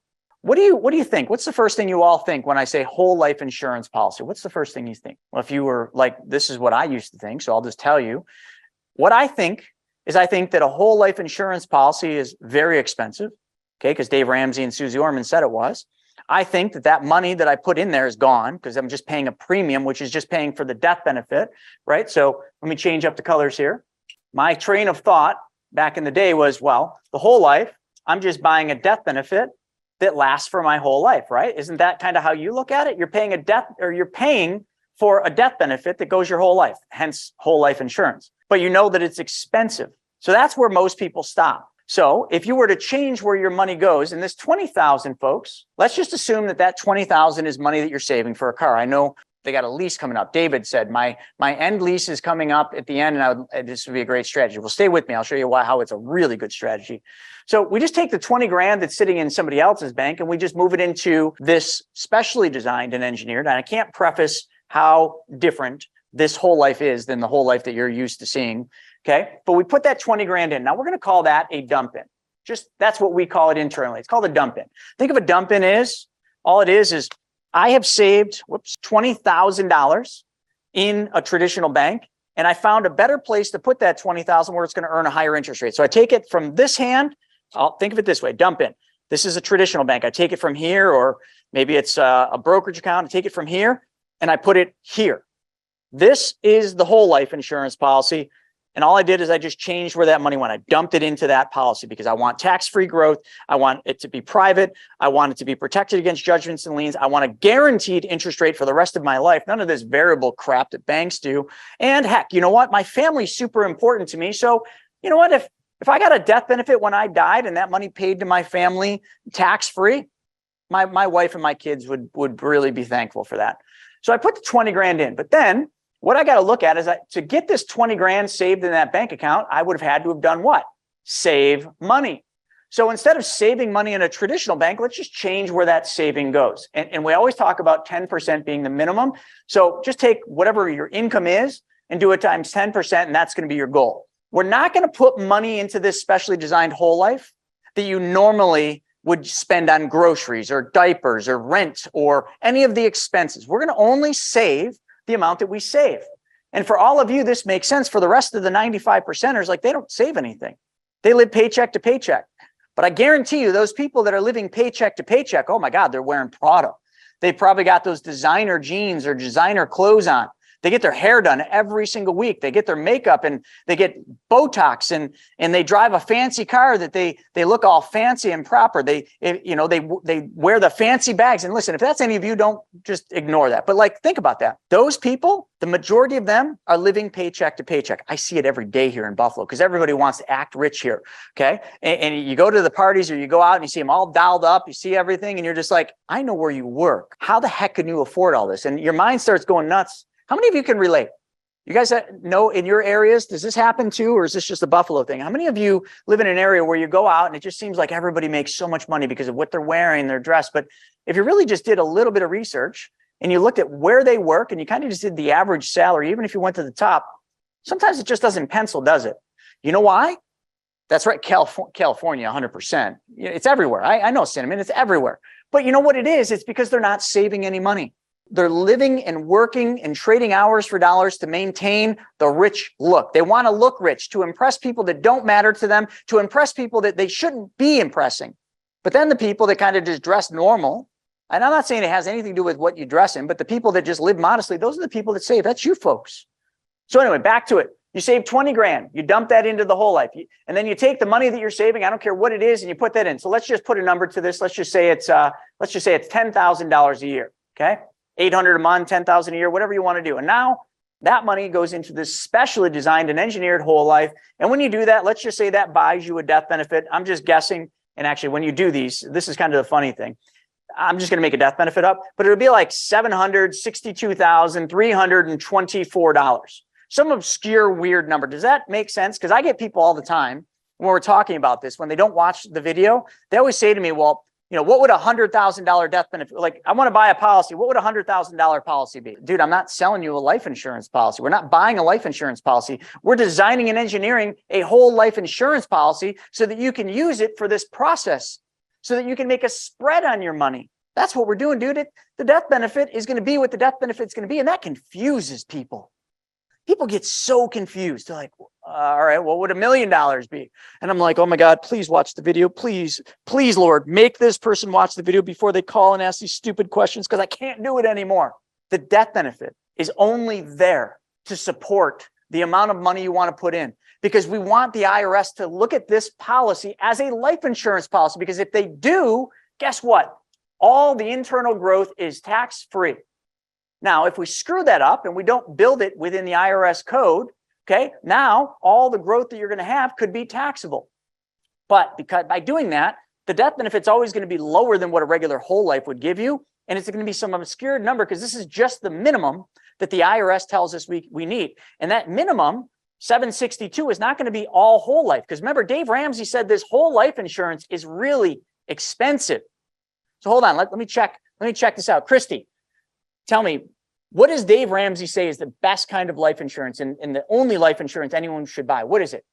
What do you think? What's the first thing you all think when I say whole life insurance policy? What's the first thing you think? Well, if you were like, this is what I used to think, so I'll just tell you. What I think is I think that a whole life insurance policy is very expensive, okay, because Dave Ramsey and Susie Orman said it was. I think that money that I put in there is gone because I'm just paying a premium, which is just paying for the death benefit, right? So let me change up the colors here. My train of thought back in the day was, well, the whole life, I'm just buying a death benefit that lasts for my whole life, right? Isn't that kind of how you look at it? You're paying you're paying for a death benefit that goes your whole life, hence whole life insurance. But you know that it's expensive. So that's where most people stop. So if you were to change where your money goes, and this 20,000 folks, let's just assume that 20,000 is money that you're saving for a car. I know they got a lease coming up. David said, my end lease is coming up at the end, and this would be a great strategy. Well, stay with me. I'll show you how it's a really good strategy. So we just take the 20 grand that's sitting in somebody else's bank and we just move it into this specially designed and engineered. And I can't preface how different this whole life is than the whole life that you're used to seeing. Okay. But we put that 20 grand in. Now we're going to call that a dump in. Just that's what we call it internally. It's called a dump in. Think of a dump in is all it is I have saved $20,000 in a traditional bank, and I found a better place to put that 20,000 where it's going to earn a higher interest rate. So I take it from this hand. I'll think of it this way: dump in. This is a traditional bank. I take it from here, or maybe it's a brokerage account. I take it from here and I put it here. This is the whole life insurance policy. And all I did is I just changed where that money went. I dumped it into that policy because I want tax-free growth. I want it to be private. I want it to be protected against judgments and liens. I want a guaranteed interest rate for the rest of my life. None of this variable crap that banks do. And heck, you know what? My family's super important to me. So you know what? If I got a death benefit when I died and that money paid to my family tax-free, my wife and my kids would really be thankful for that. So I put the 20 grand in, but then what I got to look at is to get this 20 grand saved in that bank account, I would have had to have done what? Save money. So instead of saving money in a traditional bank, let's just change where that saving goes. And we always talk about 10% being the minimum. So just take whatever your income is and do it times 10%, and that's going to be your goal. We're not going to put money into this specially designed whole life that you normally would spend on groceries or diapers or rent or any of the expenses. We're going to only save the amount that we save. And for all of you, this makes sense. For the rest of the 95%ers, like they don't save anything. They live paycheck to paycheck. But I guarantee you, those people that are living paycheck to paycheck, oh my God, they're wearing Prada. They've probably got those designer jeans or designer clothes on. They get their hair done every single week. They get their makeup and they get Botox and they drive a fancy car that they look all fancy and proper. They wear the fancy bags. And listen, if that's any of you, don't just ignore that. But like, think about that. Those people, the majority of them are living paycheck to paycheck. I see it every day here in Buffalo because everybody wants to act rich here. Okay. And you go to the parties or you go out and you see them all dialed up. You see everything and you're just like, I know where you work. How the heck can you afford all this? And your mind starts going nuts. How many of you can relate? You guys know in your areas, does this happen too, or is this just a Buffalo thing? How many of you live in an area where you go out and it just seems like everybody makes so much money because of what they're wearing, their dress? But if you really just did a little bit of research and you looked at where they work and you kind of just did the average salary, even if you went to the top, sometimes it just doesn't pencil, does it? You know why? That's right, California, 100%. It's everywhere. I know, Cinnamon, it's everywhere. But you know what it is? It's because they're not saving any money. They're living and working and trading hours for dollars to maintain the rich look. They want to look rich, to impress people that don't matter to them, to impress people that they shouldn't be impressing. But then the people that kind of just dress normal, and I'm not saying it has anything to do with what you dress in, but the people that just live modestly, those are the people that save. That's you folks. So anyway, back to it. You save 20 grand, you dump that into the whole life. And then you take the money that you're saving, I don't care what it is, and you put that in. So let's just put a number to this. Let's just say it's $10,000 a year. Okay. 800 a month, 10,000 a year, whatever you want to do. And now That money goes into this specially designed and engineered whole life. And when you do that, let's just say that buys you a death benefit. I'm just guessing. And actually, when you do these, this is kind of the funny thing. I'm just going to make a death benefit up, but it'll be like $762,324. Some obscure, weird number. Does that make sense? Because I get people all the time when we're talking about this, when they don't watch the video, they always say to me, well, you know, what would a $100,000 death benefit, like I want to buy a policy. What would a $100,000 policy be? Dude, I'm not selling you a life insurance policy. We're not buying a life insurance policy. We're designing and engineering a whole life insurance policy so that you can use it for this process, so that you can make a spread on your money. That's what we're doing, dude. The death benefit is going to be what the death benefit is going to be. And that confuses people. People get so confused. They're like, all right, what would $1 million be? And I'm like, oh my God, please watch the video. Please, please, Lord, make this person watch the video before they call and ask these stupid questions, because I can't do it anymore. The death benefit is only there to support the amount of money you want to put in, because we want the IRS to look at this policy as a life insurance policy, because if they do, guess what? All the internal growth is tax-free. Now, if we screw that up and we don't build it within the IRS code, okay, now all the growth that you're going to have could be taxable. But because by doing that, the death benefit's always going to be lower than what a regular whole life would give you. And it's going to be some obscure number, because this is just the minimum that the IRS tells us we need. And that minimum, 762, is not going to be all whole life. Because remember, Dave Ramsey said this whole life insurance is really expensive. So hold on, let me check this out. Christy, tell me, what does Dave Ramsey say is the best kind of life insurance and the only life insurance anyone should buy? What is it?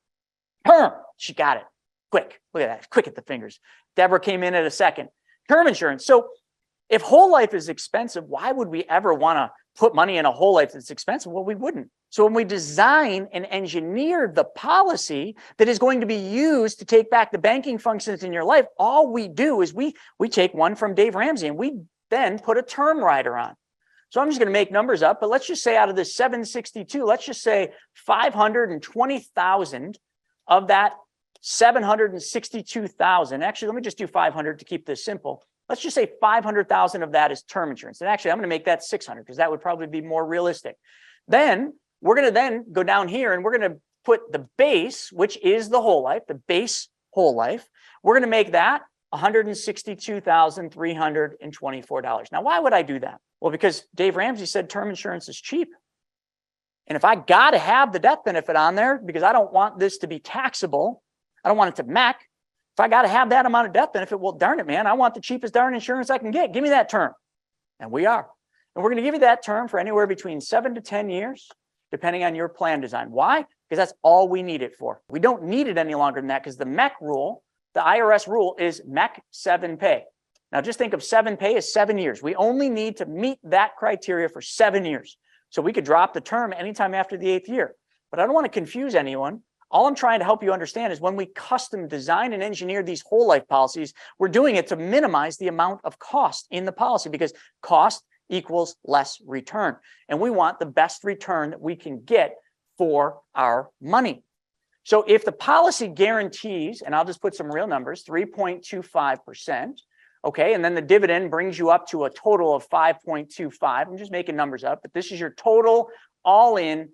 Term. She got it. Quick. Look at that. Quick at the fingers. Deborah came in at a second. Term insurance. So if whole life is expensive, why would we ever want to put money in a whole life that's expensive? Well, we wouldn't. So when we design and engineer the policy that is going to be used to take back the banking functions in your life, all we do is we take one from Dave Ramsey and we then put a term rider on. So I'm just going to make numbers up, but let's just say out of this 762, let's just say 520,000 of that 762,000. Actually, let me just do 500 to keep this simple. Let's just say 500,000 of that is term insurance. And actually, I'm going to make that 600 because that would probably be more realistic. Then we're going to then go down here and we're going to put the base, which is the whole life, the base whole life. We're going to make that $162,324. Now, why would I do that? Well, because Dave Ramsey said term insurance is cheap. And if I got to have the death benefit on there because I don't want this to be taxable, I don't want it to MAC. If I got to have that amount of death benefit, well, darn it, man, I want the cheapest darn insurance I can get. Give me that term. And we are. And we're going to give you that term for anywhere between 7 to 10 years, depending on your plan design. Why? Because that's all we need it for. We don't need it any longer than that because the MEC rule, the IRS rule is MEC 7 pay. Now, just think of 7 pay as 7 years. We only need to meet that criteria for 7 years. So we could drop the term anytime after the 8th year. But I don't want to confuse anyone. All I'm trying to help you understand is when we custom design and engineer these whole life policies, we're doing it to minimize the amount of cost in the policy because cost equals less return. And we want the best return that we can get for our money. So if the policy guarantees, and I'll just put some real numbers, 3.25%, okay, and then the dividend brings you up to a total of 5.25. I'm just making numbers up, but this is your total all-in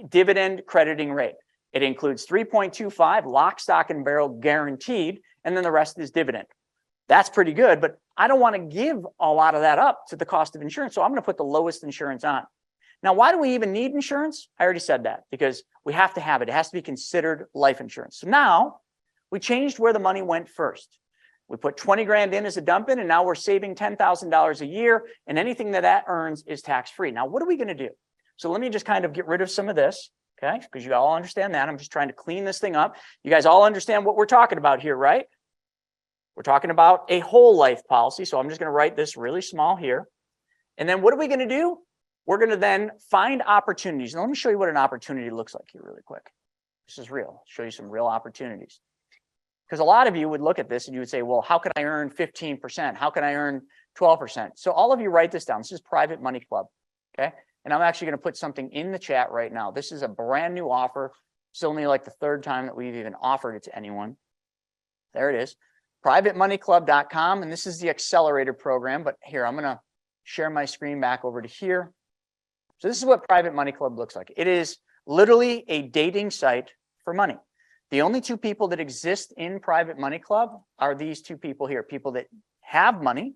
dividend crediting rate. It includes 3.25 lock, stock, and barrel guaranteed, and then the rest is dividend. That's pretty good, but I don't want to give a lot of that up to the cost of insurance, so I'm going to put the lowest insurance on. Now, why do we even need insurance? I already said that, because we have to have it. It has to be considered life insurance. So now we changed where the money went first. We put 20 grand in as a dump in, and now we're saving $10,000 a year, and anything that earns is tax-free. Now, what are we going to do? So let me just kind of get rid of some of this, okay? Because you all understand that. I'm just trying to clean this thing up. You guys all understand what we're talking about here, right? We're talking about a whole life policy. So I'm just going to write this really small here. And then what are we going to do? We're going to then find opportunities. Now, let me show you what an opportunity looks like here really quick. This is real. I'll show you some real opportunities. Because a lot of you would look at this and you would say, well, how can I earn 15%? How can I earn 12%? So all of you write this down. This is Private Money Club, okay? And I'm actually going to put something in the chat right now. This is a brand new offer. It's only like the 3rd time that we've even offered it to anyone. There it is. privatemoneyclub.com. And this is the accelerator program. But here, I'm going to share my screen back over to here. So this is what Private Money Club looks like. It is literally a dating site for money. The only two people that exist in Private Money Club are these two people here, people that have money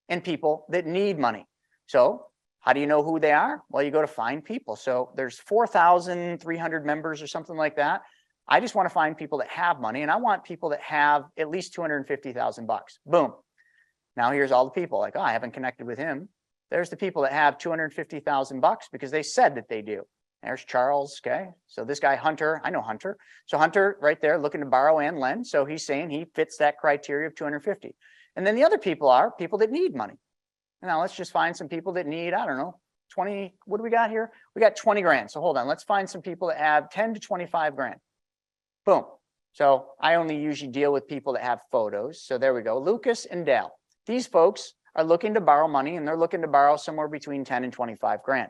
and people that need money. So how do you know who they are? Well, you go to find people. So there's 4,300 members or something like that. I just want to find people that have money, and I want people that have at least 250,000 bucks. Boom. Now here's all the people like, oh, I haven't connected with him. There's the people that have 250,000 bucks because they said that they do. There's Charles. Okay. So this guy, Hunter, I know Hunter. So Hunter right there looking to borrow and lend. So he's saying he fits that criteria of 250. And then the other people are people that need money. Now let's just find some people that need, I don't know, 20, what do we got here? We got 20 grand. So hold on, let's find some people that have 10 to 25 grand. Boom. So I only usually deal with people that have photos. So there we go. Lucas and Dale. These folks are looking to borrow money, and they're looking to borrow somewhere between 10 and 25 grand.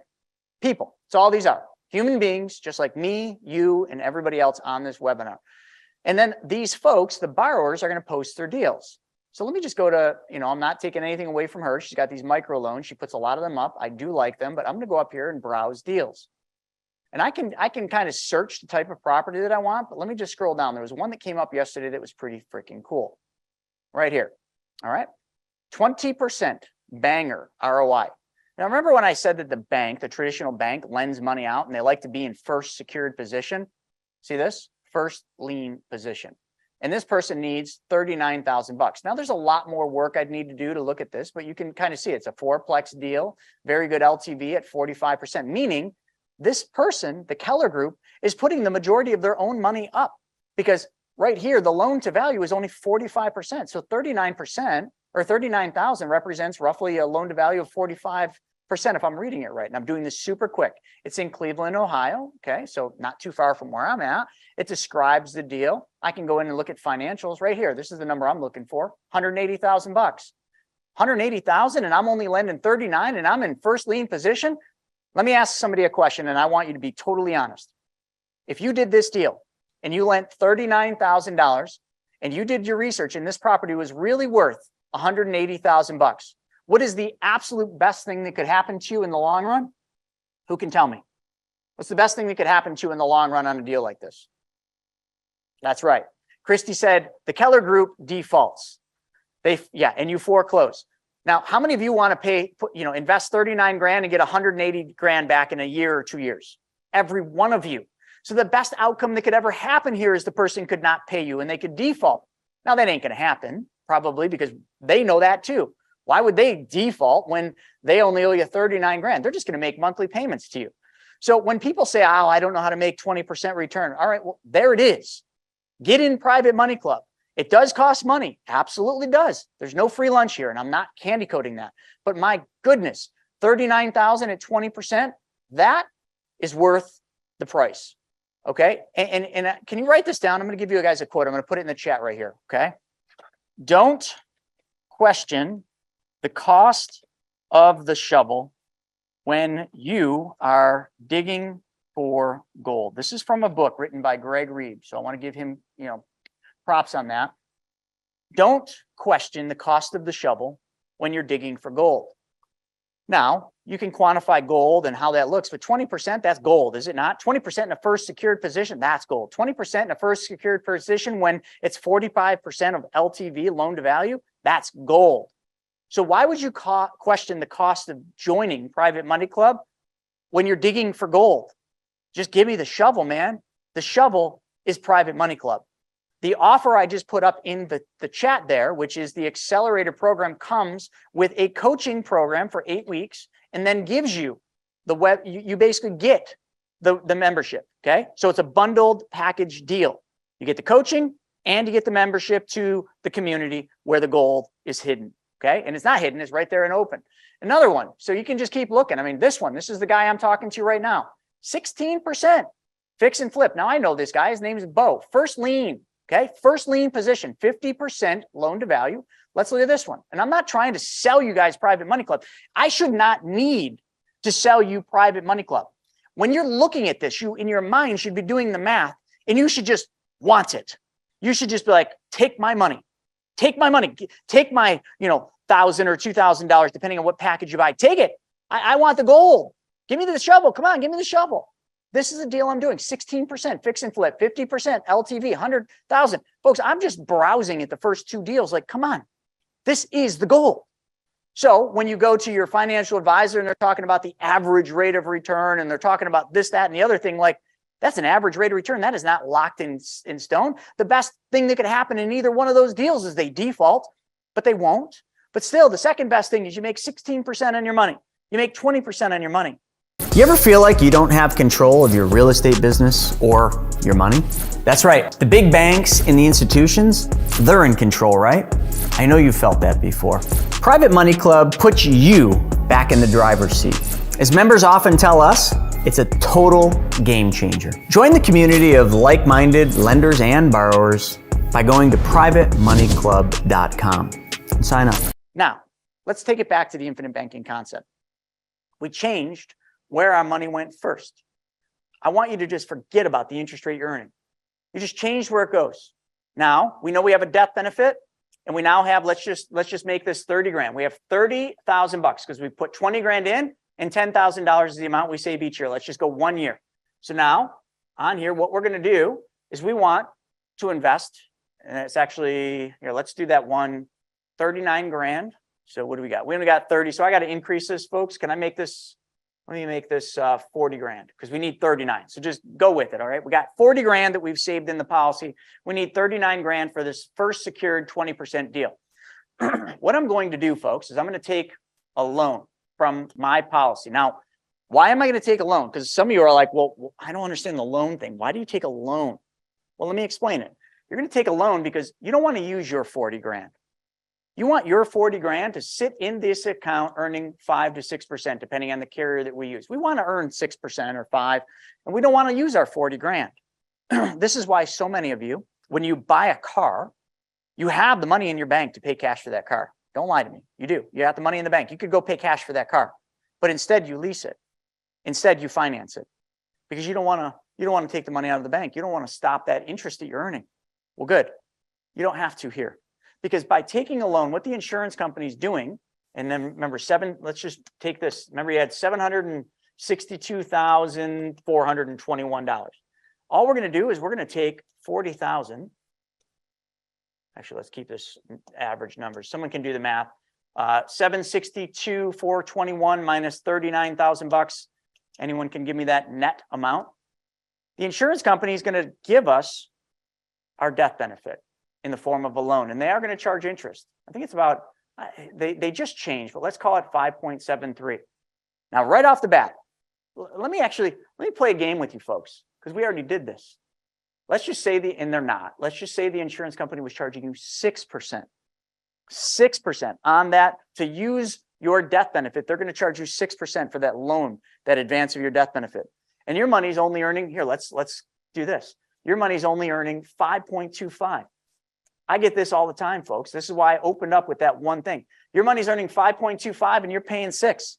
People. That's all these are. Human beings, just like me, you, and everybody else on this webinar. And then these folks, the borrowers, are going to post their deals. So let me just go to, I'm not taking anything away from her. She's got these micro loans. She puts a lot of them up. I do like them, but I'm going to go up here and browse deals. And I can kind of search the type of property that I want, but let me just scroll down. There was one that came up yesterday that was pretty freaking cool. Right here. All right. 20% banger ROI. Now, remember when I said that the bank, the traditional bank, lends money out and they like to be in first secured position? See this? First lien position. And this person needs 39,000 bucks. Now, there's a lot more work I'd need to do to look at this, but you can kind of see it's a fourplex deal, very good LTV at 45%, meaning this person, the Keller Group, is putting the majority of their own money up because right here, the loan to value is only 45%. So 39% or 39,000 represents roughly a loan to value of 45% if I'm reading it right. And I'm doing this super quick. It's in Cleveland, Ohio. Okay. So not too far from where I'm at. It describes the deal. I can go in and look at financials right here. This is the number I'm looking for. 180,000 bucks. 180,000 and I'm only lending 39 and I'm in first lien position. Let me ask somebody a question and I want you to be totally honest. If you did this deal and you lent $39,000 and you did your research and this property was really worth 180,000 bucks, what is the absolute best thing that could happen to you in the long run? Who can tell me? What's the best thing that could happen to you in the long run on a deal like this? That's right. Christy said the Keller Group defaults. And you foreclose. Now, how many of you want to pay, invest 39 grand and get 180 grand back in a year or 2 years? Every one of you. So the best outcome that could ever happen here is the person could not pay you and they could default. Now, that ain't going to happen, probably because they know that too. Why would they default when they only owe you 39 grand? They're just going to make monthly payments to you. So when people say, oh, I don't know how to make 20% return. All right, well, there it is. Get in Private Money Club. It does cost money. Absolutely does. There's no free lunch here, and I'm not candy coating that. But my goodness, 39,000 at 20%, that is worth the price. Okay. And can you write this down? I'm going to give you guys a quote. I'm going to put it in the chat right here. Okay. Don't question the cost of the shovel when you are digging for gold. This is from a book written by Greg Reed. So I want to give him, props on that. Don't question the cost of the shovel when you're digging for gold. Now, you can quantify gold and how that looks, but 20%, that's gold, is it not? 20% in a first secured position, that's gold. 20% in a first secured position when it's 45% of LTV, loan to value, that's gold. So why would you question the cost of joining Private Money Club when you're digging for gold? Just give me the shovel, man. The shovel is Private Money Club. The offer I just put up in the chat there, which is the accelerator program, comes with a coaching program for 8 weeks and then gives you the web. You basically get the membership. Okay. So it's a bundled package deal. You get the coaching and you get the membership to the community where the gold is hidden. Okay. And it's not hidden, it's right there and open. Another one. So you can just keep looking. I mean, this is the guy I'm talking to right now. 16% fix and flip. Now I know this guy, his name is Bo. First lien. Okay, first lien position, 50% loan to value. Let's look at this one. And I'm not trying to sell you guys Private Money Club. I should not need to sell you Private Money Club. When you're looking at this, you in your mind should be doing the math and you should just want it. You should just be like, take my money, take my money, take my, $1,000 or $2,000, depending on what package you buy. Take it. I want the gold. Give me the shovel. Come on, give me the shovel. This is a deal I'm doing. 16% fix and flip, 50% LTV, 100,000. Folks, I'm just browsing at the first two deals. Like, come on, this is the goal. So when you go to your financial advisor and they're talking about the average rate of return and they're talking about this, that, and the other thing, like that's an average rate of return. That is not locked in stone. The best thing that could happen in either one of those deals is they default, but they won't. But still, the second best thing is you make 16% on your money. You make 20% on your money. You ever feel like you don't have control of your real estate business or your money? That's right. The big banks and the institutions, they're in control, right? I know you've felt that before. Private Money Club puts you back in the driver's seat. As members often tell us, it's a total game changer. Join the community of like-minded lenders and borrowers by going to privatemoneyclub.com and sign up. Now, let's take it back to the infinite banking concept. We changed where our money went first. I want you to just forget about the interest rate you're earning. You just changed where it goes. Now, we know we have a death benefit, and we now have, let's just make this 30 grand. We have 30,000 bucks because we put 20 grand in and $10,000 is the amount we save each year. Let's just go 1 year. So now on here, what we're going to do is we want to invest, and it's actually here. Let's do that one, 39 grand. So what do we got? We only got 30. So I got to increase this, folks. Can I make this? Let me make this 40 grand because we need 39. So just go with it. All right. We got 40 grand that we've saved in the policy. We need 39 grand for this first secured 20% deal. What I'm going to do, folks, is I'm going to take a loan from my policy. Now, why am I going to take a loan? Because some of you are like, well, I don't understand the loan thing. Why do you take a loan? Well, let me explain it. You're going to take a loan because you don't want to use your 40 grand. You want your 40 grand to sit in this account earning 5 to 6%, depending on the carrier that we use. We want to earn 6% or 5%, and we don't want to use our 40 grand. This is why so many of you, when you buy a car, you have the money in your bank to pay cash for that car. Don't lie to me. You do. You have the money in the bank. You could go pay cash for that car, but instead you lease it. Instead you finance it because you don't want to take the money out of the bank. You don't want to stop that interest that you're earning. Well, good. You don't have to here. Because by taking a loan, what the insurance company is doing, and then remember let's just take this. Remember you had $762,421. All we're going to do is we're going to take 40,000. Actually, let's keep this average number. Someone can do the math. 762,421 minus 39,000 bucks. Anyone can give me that net amount? The insurance company is going to give us our death benefit in the form of a loan, and they are going to charge interest. I think it's about, they just changed, but let's call it 5.73. Now, right off the bat, let me play a game with you folks, because we already did this. Let's just say and they're not. Let's just say the insurance company was charging you 6%. 6% on that to use your death benefit. They're going to charge you 6% for that loan, that advance of your death benefit. And your money's only earning, here, let's do this. Your money's only earning 5.25. I get this all the time, folks. This is why I opened up with that one thing. Your money's earning 5.25 and you're paying 6.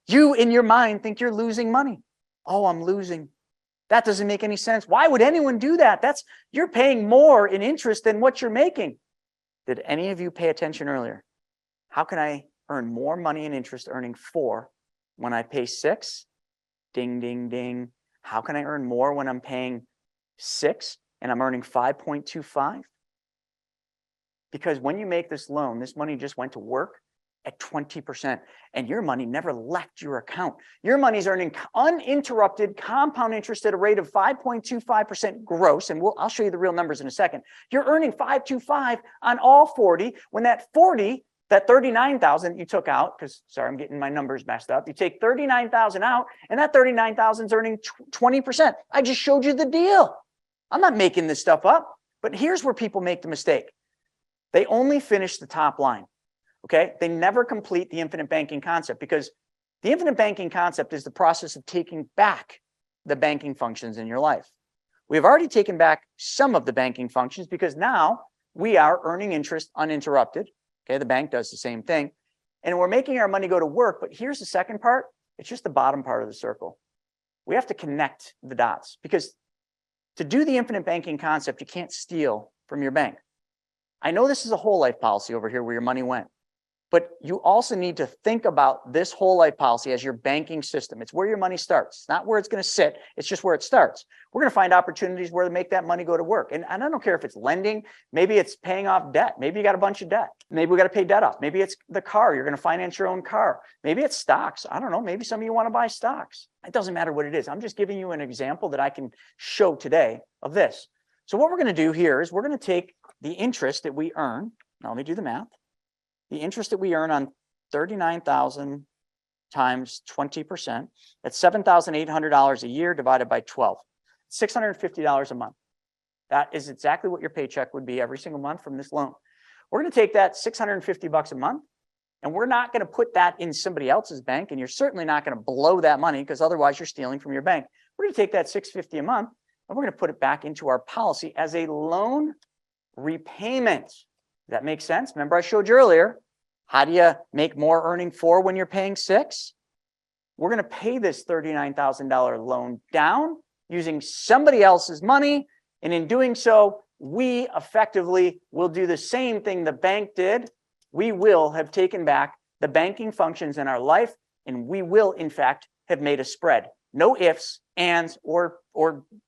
You, in your mind, think you're losing money. Oh, I'm losing. That doesn't make any sense. Why would anyone do that? You're paying more in interest than what you're making. Did any of you pay attention earlier? How can I earn more money in interest earning 4 when I pay 6? Ding, ding, ding. How can I earn more when I'm paying 6 and I'm earning 5.25? Because when you make this loan, this money just went to work at 20%, and your money never left your account. Your money's earning uninterrupted compound interest at a rate of 5.25% gross, and I'll show you the real numbers in a second. You're earning 5.25 on all 40. When that 39,000 you took out, because sorry, I'm getting my numbers messed up. You take 39,000 out, and that 39,000 is earning 20%. I just showed you the deal. I'm not making this stuff up. But here's where people make the mistake. They only finish the top line, okay? They never complete the infinite banking concept, because the infinite banking concept is the process of taking back the banking functions in your life. We have already taken back some of the banking functions because now we are earning interest uninterrupted, okay? The bank does the same thing, and we're making our money go to work. But here's the second part. It's just the bottom part of the circle. We have to connect the dots, because to do the infinite banking concept, you can't steal from your bank. I know this is a whole life policy over here where your money went, But you also need to think about this whole life policy as your banking system. It's where your money starts. It's not where it's going to sit. It's just where it starts. We're going to find opportunities where to make that money go to work. And I don't care if it's lending. Maybe it's paying off debt. Maybe you got a bunch of debt. Maybe we got to pay debt off. Maybe it's the car. You're going to finance your own car. Maybe it's stocks. I don't know. Maybe some of you want to buy stocks. It doesn't matter what it is. I'm just giving you an example that I can show today of this. So what we're going to do here is we're going to take the interest that we earn. Now let me do the math. The interest that we earn on 39,000 times 20%, that's $7,800 a year divided by 12, $650 a month. That is exactly what your paycheck would be every single month from this loan. We're going to take that $650 a month, and we're not going to put that in somebody else's bank, and you're certainly not going to blow that money because otherwise you're stealing from your bank. We're going to take that $650 a month, and we're going to put it back into our policy as a loan repayment. That makes sense? Remember I showed you earlier, how do you make more earning 4 when you're paying 6? We're going to pay this $39,000 loan down using somebody else's money. And in doing so, we effectively will do the same thing the bank did. We will have taken back the banking functions in our life, and we will, in fact, have made a spread. No ifs, ands, or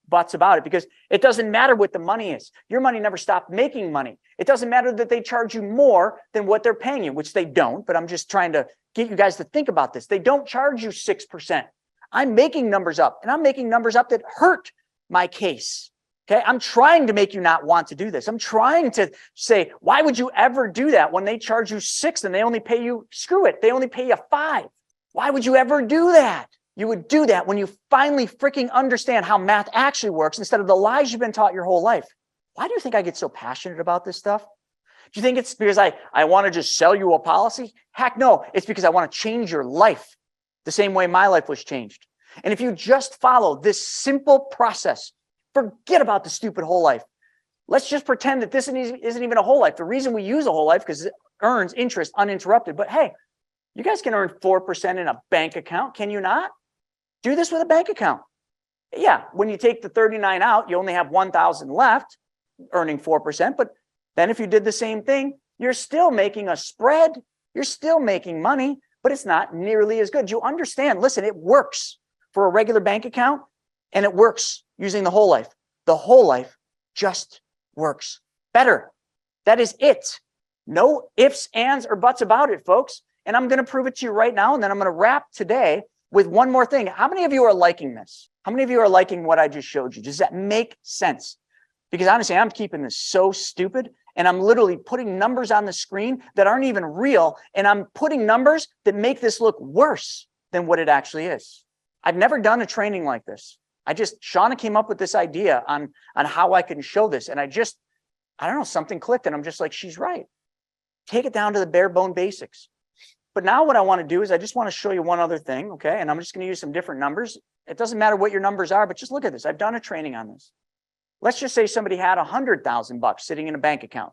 buts about it, because it doesn't matter what the money is. Your money never stopped making money. It doesn't matter that they charge you more than what they're paying you, which they don't, but I'm just trying to get you guys to think about this. They don't charge you 6%. I'm making numbers up, and I'm making numbers up that hurt my case. Okay, I'm trying to make you not want to do this. I'm trying to say, why would you ever do that when they charge you 6 and they only pay you, screw it, they only pay you 5? Why would you ever do that? You would do that when you finally freaking understand how math actually works instead of the lies you've been taught your whole life. Why do you think I get so passionate about this stuff? Do you think it's because I want to just sell you a policy? Heck no, it's because I want to change your life the same way my life was changed. And if you just follow this simple process, forget about the stupid whole life. Let's just pretend that this isn't even a whole life. The reason we use a whole life because it earns interest uninterrupted. But hey, you guys can earn 4% in a bank account, can you not? Do this with a bank account. Yeah, when you take the 39 out, you only have 1,000 left, earning 4%. But then if you did the same thing, you're still making a spread. You're still making money, but it's not nearly as good. You understand, listen, it works for a regular bank account, and it works using the whole life. The whole life just works better. That is it. No ifs, ands, or buts about it, folks. And I'm going to prove it to you right now, and then I'm going to wrap today with one more thing. How many of you are liking this? How many of you are liking what I just showed you? Does that make sense? Because honestly, I'm keeping this so stupid, and I'm literally putting numbers on the screen that aren't even real, and I'm putting numbers that make this look worse than what it actually is. I've never done a training like this. Shauna came up with this idea on how I can show this, and I don't know, something clicked, and I'm just like, she's right. Take it down to the bare bone basics. But now what I want to do is I just want to show you one other thing, okay? And I'm just going to use some different numbers. It doesn't matter what your numbers are, but just look at this. I've done a training on this. Let's just say somebody had $100,000 sitting in a bank account,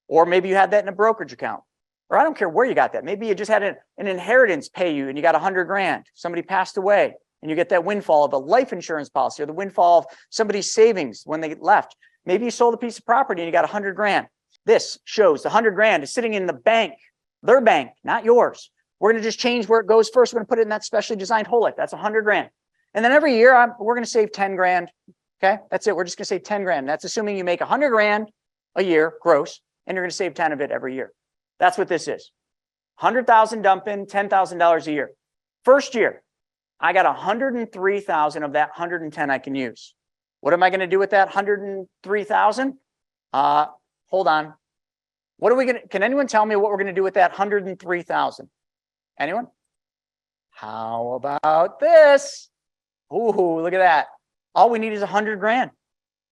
or maybe you had that in a brokerage account, or I don't care where you got that. Maybe you just had an inheritance pay you and you got 100 grand. Somebody passed away and you get that windfall of a life insurance policy or the windfall of somebody's savings when they left. Maybe you sold a piece of property and you got 100 grand. This shows the 100 grand is sitting in the bank. Their bank, not yours. We're going to just change where it goes first. We're going to put it in that specially designed whole life. That's 100 grand. And then every year, we're going to save 10 grand. Okay, that's it. We're just going to save 10 grand. That's assuming you make 100 grand a year gross, and you're going to save 10 of it every year. That's what this is. 100,000 dump in, $10,000 a year. First year, I got 103,000 of that 110 I can use. What am I going to do with that 103,000? Hold on. What are we going to, can anyone tell me what we're going to do with that 103,000? Anyone? How about this? Ooh, look at that. All we need is 100 grand.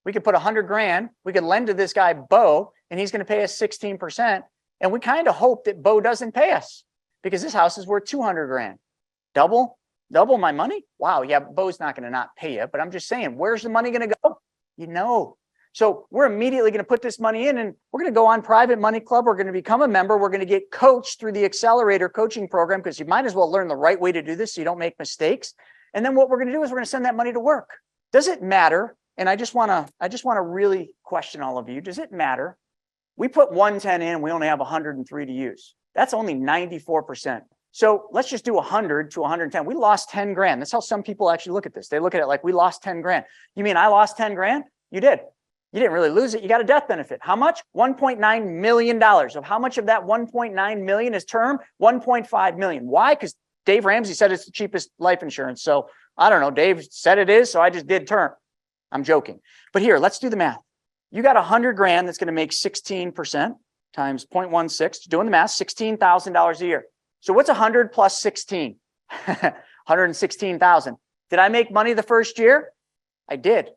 We could put 100 grand. We could lend to this guy, Bo, and he's going to pay us 16%. And we kind of hope that Bo doesn't pay us because this house is worth 200 grand. Double my money? Wow. Yeah, Bo's not going to not pay you, but I'm just saying, where's the money going to go? You know. So we're immediately going to put this money in and we're going to go on Private Money Club. We're going to become a member. We're going to get coached through the Accelerator coaching program because you might as well learn the right way to do this so you don't make mistakes. And then what we're going to do is we're going to send that money to work. Does it matter? And I just want to really question all of you. Does it matter? We put 110 in, we only have 103 to use. That's only 94%. So let's just do 100 to 110. We lost 10 grand. That's how some people actually look at this. They look at it like we lost 10 grand. You mean I lost 10 grand? You did. You didn't really lose it. You got a death benefit. How much? $1.9 million. Of how much of that 1.9 million is term? 1.5 million. Why? Because Dave Ramsey said it's the cheapest life insurance. So I don't know. Dave said it is. So I just did term. I'm joking. But here, let's do the math. You got 100 grand that's going to make 16% times 0.16. Doing the math, $16,000 a year. So what's 100 plus 16? 116,000. Did I make money the first year? I did.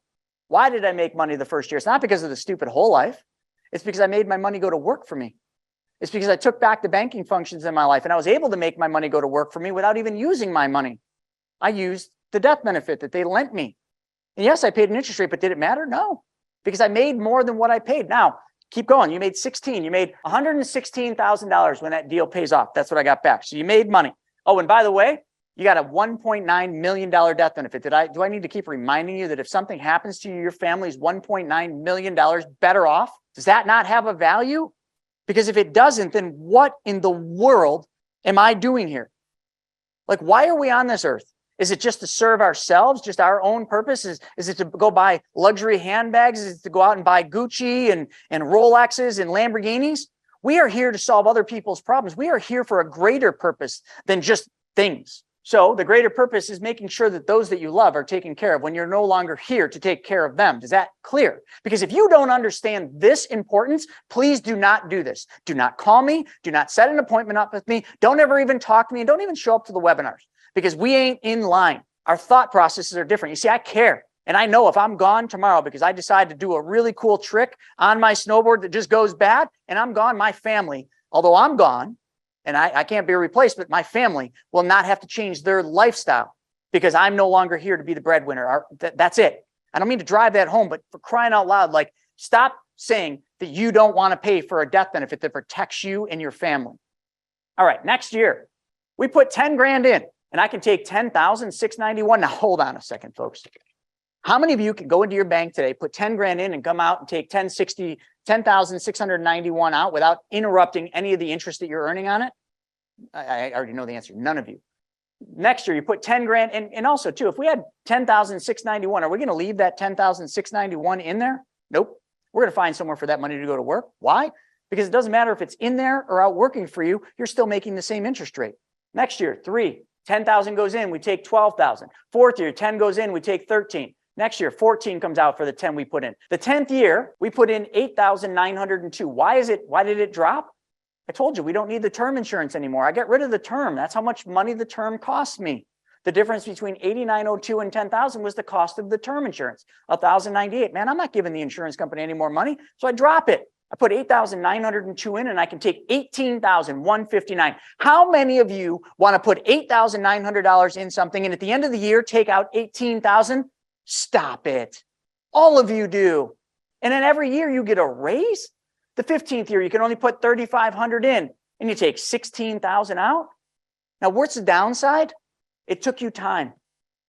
Why did I make money the first year? It's not because of the stupid whole life. It's because I made my money go to work for me. It's because I took back the banking functions in my life and I was able to make my money go to work for me without even using my money. I used the death benefit that they lent me. And yes, I paid an interest rate, but did it matter? No, because I made more than what I paid. Now, keep going. You made 16. You made $116,000 when that deal pays off. That's what I got back. So you made money. Oh, and by the way, you got a $1.9 million death benefit. Do I need to keep reminding you that if something happens to you, your family's $1.9 million better off? Does that not have a value? Because if it doesn't, then what in the world am I doing here? Like, why are we on this earth? Is it just to serve ourselves, just our own purpose? Is it to go buy luxury handbags? Is it to go out and buy Gucci and Rolexes and Lamborghinis? We are here to solve other people's problems. We are here for a greater purpose than just things. So the greater purpose is making sure that those that you love are taken care of when you're no longer here to take care of them. Is that clear? Because if you don't understand this importance, please do not do this. Do not call me. Do not set an appointment up with me. Don't ever even talk to me. And don't even show up to the webinars because we ain't in line. Our thought processes are different. You see, I care. And I know if I'm gone tomorrow because I decide to do a really cool trick on my snowboard that just goes bad and I'm gone, my family, although I'm gone, and I can't be replaced, but my family will not have to change their lifestyle because I'm no longer here to be the breadwinner. That's it. I don't mean to drive that home, but for crying out loud, like, stop saying that you don't want to pay for a death benefit that protects you and your family. All right, next year, we put 10 grand in and I can take 10,691. Now, hold on a second, folks. How many of you can go into your bank today, put 10 grand in and come out and take 10,691 out without interrupting any of the interest that you're earning on it? I already know the answer. None of you. Next year, you put 10 grand. And also, too, if we had 10,691, are we going to leave that 10,691 in there? Nope. We're going to find somewhere for that money to go to work. Why? Because it doesn't matter if it's in there or out working for you. You're still making the same interest rate. Next year, 10,000 goes in. We take 12,000. Fourth year, 10 goes in. We take 13. Next year, 14 comes out for the 10 we put in. The 10th year, we put in 8,902. Why did it drop? I told you, we don't need the term insurance anymore. I got rid of the term. That's how much money the term cost me. The difference between 8,902 and 10,000 was the cost of the term insurance, 1,098. Man, I'm not giving the insurance company any more money, so I drop it. I put 8,902 in and I can take 18,159. How many of you want to put $8,900 in something and at the end of the year take out 18,000? Stop it. All of you do. And then every year you get a raise. The 15th year, you can only put 3,500 in and you take 16,000 out. Now, what's the downside? It took you time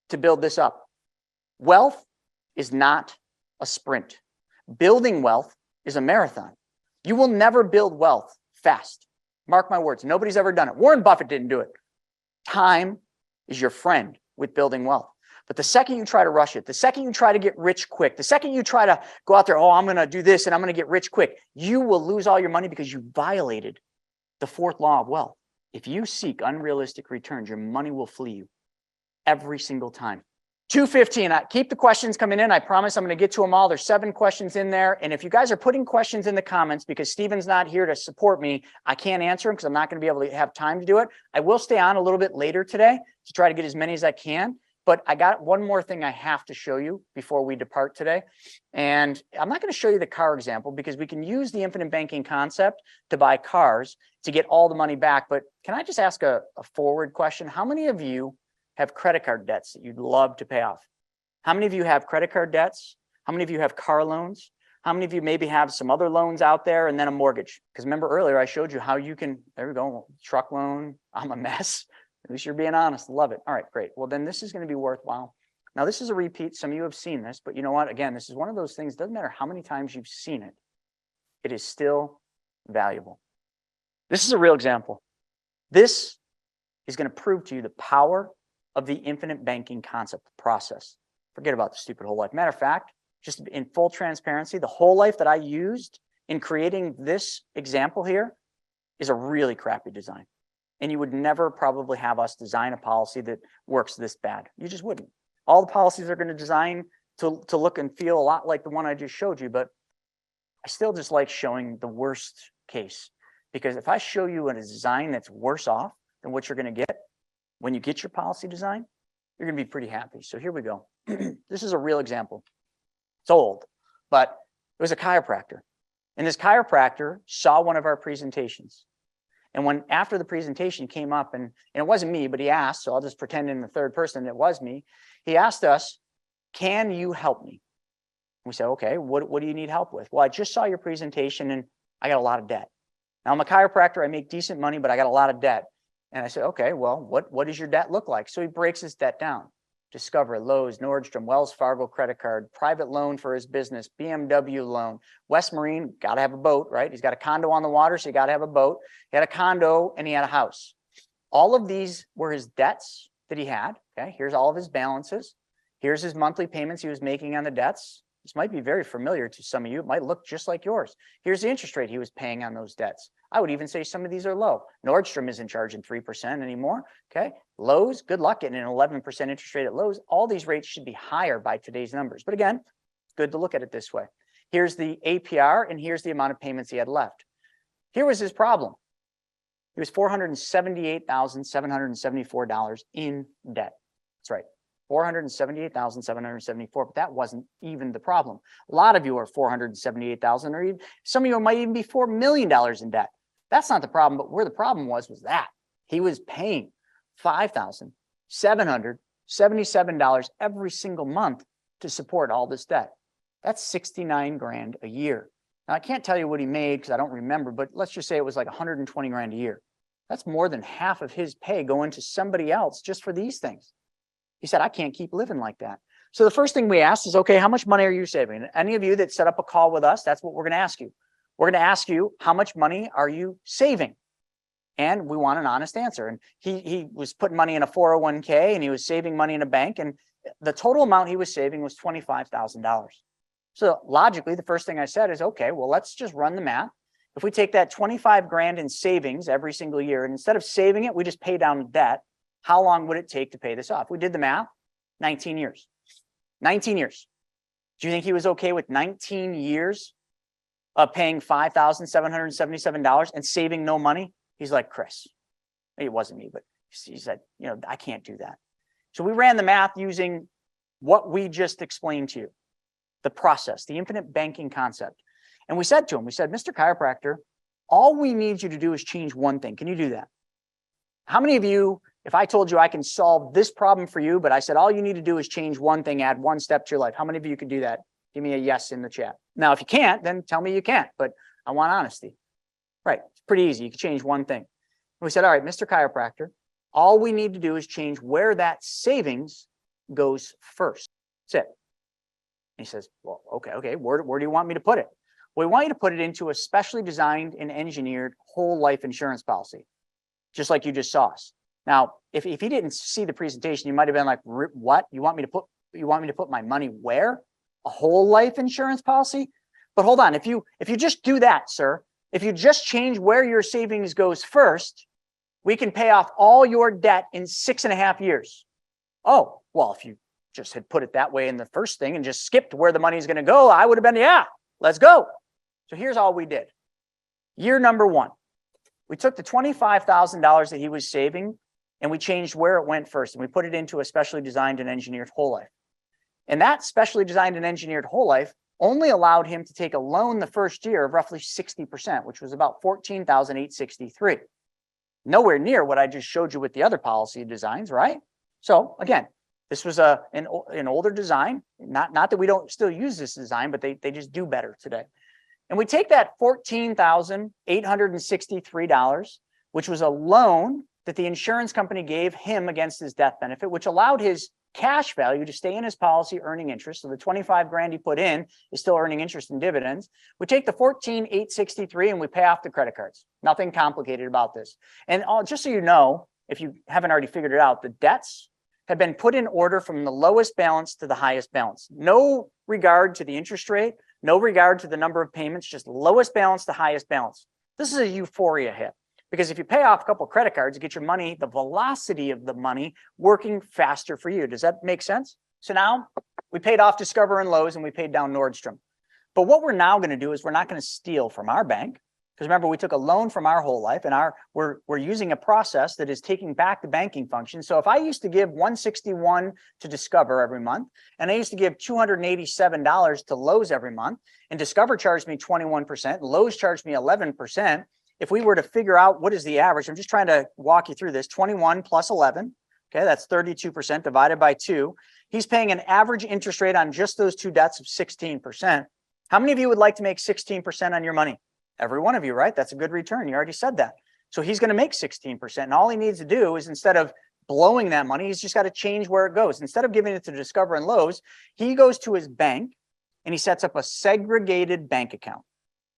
to build this up. Wealth is not a sprint. Building wealth is a marathon. You will never build wealth fast. Mark my words. Nobody's ever done it. Warren Buffett didn't do it. Time is your friend with building wealth. But the second you try to rush it, the second you try to get rich quick, the second you try to go out there, oh, I'm going to do this and I'm going to get rich quick, you will lose all your money because you violated the fourth law of wealth. If you seek unrealistic returns, your money will flee you every single time. 2:15. Keep the questions coming in. I promise I'm going to get to them all. There's 7 questions in there. And if you guys are putting questions in the comments because Steven's not here to support me, I can't answer them because I'm not going to be able to have time to do it. I will stay on a little bit later today to try to get as many as I can. But I got one more thing I have to show you before we depart today. And I'm not going to show you the car example because we can use the infinite banking concept to buy cars to get all the money back. But can I just ask a forward question? How many of you have credit card debts that you'd love to pay off? How many of you have credit card debts? How many of you have car loans? How many of you maybe have some other loans out there and then a mortgage? Because remember earlier I showed you how you can, there we go, truck loan, I'm a mess. At least you're being honest. Love it. All right, great. Well, then this is going to be worthwhile. Now, this is a repeat. Some of you have seen this, but you know what? Again, this is one of those things. Doesn't matter how many times you've seen it. It is still valuable. This is a real example. This is going to prove to you the power of the infinite banking concept process. Forget about the stupid whole life. Matter of fact, just in full transparency, the whole life that I used in creating this example here is a really crappy design. And you would never probably have us design a policy that works this bad. You just wouldn't. All the policies are going to design to look and feel a lot like the one I just showed you, but I still just like showing the worst case, because if I show you a design that's worse off than what you're going to get when you get your policy design, you're going to be pretty happy. So here we go. This is a real example. It's old, but it was a chiropractor. And this chiropractor saw one of our presentations. And when after the presentation came up, and it wasn't me, but he asked, so I'll just pretend in the third person it was me. He asked us, can you help me? We said, okay, what do you need help with? Well, I just saw your presentation and I got a lot of debt. Now I'm a chiropractor, I make decent money, but I got a lot of debt. And I said, okay, well, what does your debt look like? So he breaks his debt down. Discover, Lowe's, Nordstrom, Wells Fargo credit card, private loan for his business, BMW loan, West Marine, got to have a boat, right? He's got a condo on the water, so you got to have a boat. He had a condo and he had a house. All of these were his debts that he had. Okay, here's all of his balances. Here's his monthly payments he was making on the debts. This might be very familiar to some of you. It might look just like yours. Here's the interest rate he was paying on those debts. I would even say some of these are low. Nordstrom isn't charging 3% anymore. Okay. Lowe's, good luck getting an 11% interest rate at Lowe's. All these rates should be higher by today's numbers. But again, it's good to look at it this way. Here's the APR and here's the amount of payments he had left. Here was his problem. He was $478,774 in debt. That's right. $478,774, but that wasn't even the problem. A lot of you are $478,000, or even, some of you might even be $4 million in debt. That's not the problem, but where the problem was that he was paying $5,777 every single month to support all this debt. That's 69 grand a year. Now I can't tell you what he made because I don't remember, but let's just say it was like 120 grand a year. That's more than half of his pay going to somebody else just for these things. He said, I can't keep living like that. So the first thing we asked is, okay, how much money are you saving? And any of you that set up a call with us, that's what we're going to ask you. We're going to ask you, how much money are you saving? And we want an honest answer. And he was putting money in a 401k and he was saving money in a bank. And the total amount he was saving was $25,000. So logically, the first thing I said is, okay, well, let's just run the math. If we take that 25 grand in savings every single year, and instead of saving it, we just pay down the debt, how long would it take to pay this off? We did the math, 19 years. 19 years. Do you think he was okay with 19 years of paying $5,777 and saving no money? He's like, Chris, it wasn't me, but he said, I can't do that. So we ran the math using what we just explained to you, the process, the infinite banking concept. And we said to him, Mr. Chiropractor, all we need you to do is change one thing. Can you do that? How many of you, if I told you I can solve this problem for you, but I said, all you need to do is change one thing, add one step to your life. How many of you could do that? Give me a yes in the chat. Now, if you can't, then tell me you can't, but I want honesty. Right. It's pretty easy. You can change one thing. And we said, all right, Mr. Chiropractor, all we need to do is change where that savings goes first. That's it. And he says, well, okay. Where do you want me to put it? Well, we want you to put it into a specially designed and engineered whole life insurance policy, just like you just saw us. Now, if he didn't see the presentation, you might have been like, what? You want me to put my money where? A whole life insurance policy? But hold on, if you just do that, sir, if you just change where your savings goes first, we can pay off all your debt in 6.5 years. Oh, well, if you just had put it that way in the first thing and just skipped where the money is going to go, I would have been, yeah, let's go. So here's all we did. Year number one, we took the $25,000 that he was saving and we changed where it went first, and we put it into a specially designed and engineered whole life. And that specially designed and engineered whole life only allowed him to take a loan the first year of roughly 60%, which was about $14,863. Nowhere near what I just showed you with the other policy designs, right? So again, this was an older design, not that we don't still use this design, but they just do better today. And we take that $14,863, which was a loan that the insurance company gave him against his death benefit, which allowed his cash value to stay in his policy earning interest. So the 25 grand he put in is still earning interest and dividends. We take the 14,863 and we pay off the credit cards. Nothing complicated about this. And just so you know, if you haven't already figured it out, the debts have been put in order from the lowest balance to the highest balance. No regard to the interest rate, no regard to the number of payments, just lowest balance to highest balance. This is a euphoria hit. Because if you pay off a couple of credit cards, you get your money, the velocity of the money working faster for you. Does that make sense? So now we paid off Discover and Lowe's and we paid down Nordstrom. But what we're now going to do is we're not going to steal from our bank. Because remember, we took a loan from our whole life and we're using a process that is taking back the banking function. So if I used to give $161 to Discover every month, and I used to give $287 to Lowe's every month, and Discover charged me 21%, Lowe's charged me 11%, if we were to figure out what is the average, I'm just trying to walk you through this, 21 plus 11, okay, that's 32% divided by 2. He's paying an average interest rate on just those two debts of 16%. How many of you would like to make 16% on your money? Every one of you, right? That's a good return. You already said that. So he's going to make 16%. And all he needs to do is, instead of blowing that money, he's just got to change where it goes. Instead of giving it to Discover and Lowe's, he goes to his bank and he sets up a segregated bank account.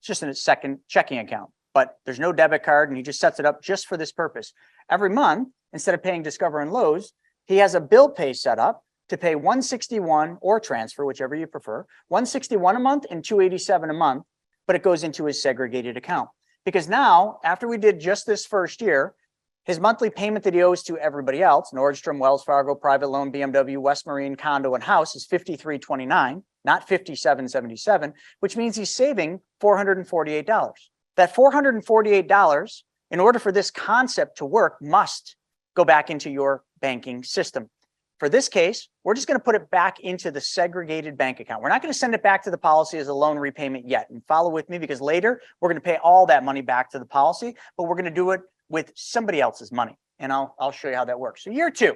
It's just a second checking account. But there's no debit card, and he just sets it up just for this purpose. Every month, instead of paying Discover and Lowe's, he has a bill pay set up to pay $161 or transfer, whichever you prefer, $161 a month and $287 a month, but it goes into his segregated account. Because now, after we did just this first year, his monthly payment that he owes to everybody else, Nordstrom, Wells Fargo, private loan, BMW, West Marine, condo, and house, is $53.29, not $57.77, which means he's saving $448. That $448, in order for this concept to work, must go back into your banking system. For this case, we're just going to put it back into the segregated bank account. We're not going to send it back to the policy as a loan repayment yet. And follow with me, because later we're going to pay all that money back to the policy, but we're going to do it with somebody else's money. And I'll show you how that works. So year 2,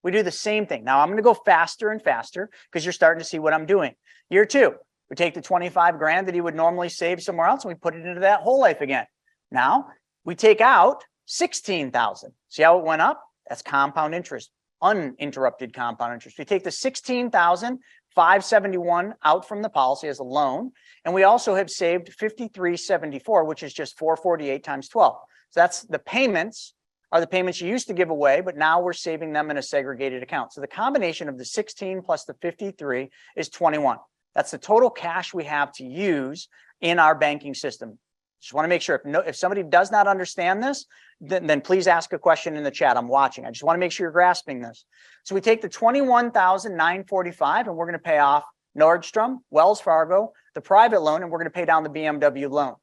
we do the same thing. Now I'm going to go faster and faster because you're starting to see what I'm doing. Year 2. We take the 25 grand that he would normally save somewhere else and we put it into that whole life again. Now we take out 16,000. See how it went up? That's compound interest, uninterrupted compound interest. We take the 16,571 out from the policy as a loan, and we also have saved 5374, which is just 448 times 12. So that's the payments are the payments you used to give away, but now we're saving them in a segregated account. So the combination of the 16 plus the 53 is 21. That's the total cash we have to use in our banking system. Just want to make sure if somebody does not understand this, then please ask a question in the chat. I'm watching. I just want to make sure you're grasping this. So we take the 21,945 and we're going to pay off Nordstrom, Wells Fargo, the private loan, and we're going to pay down the BMW loan.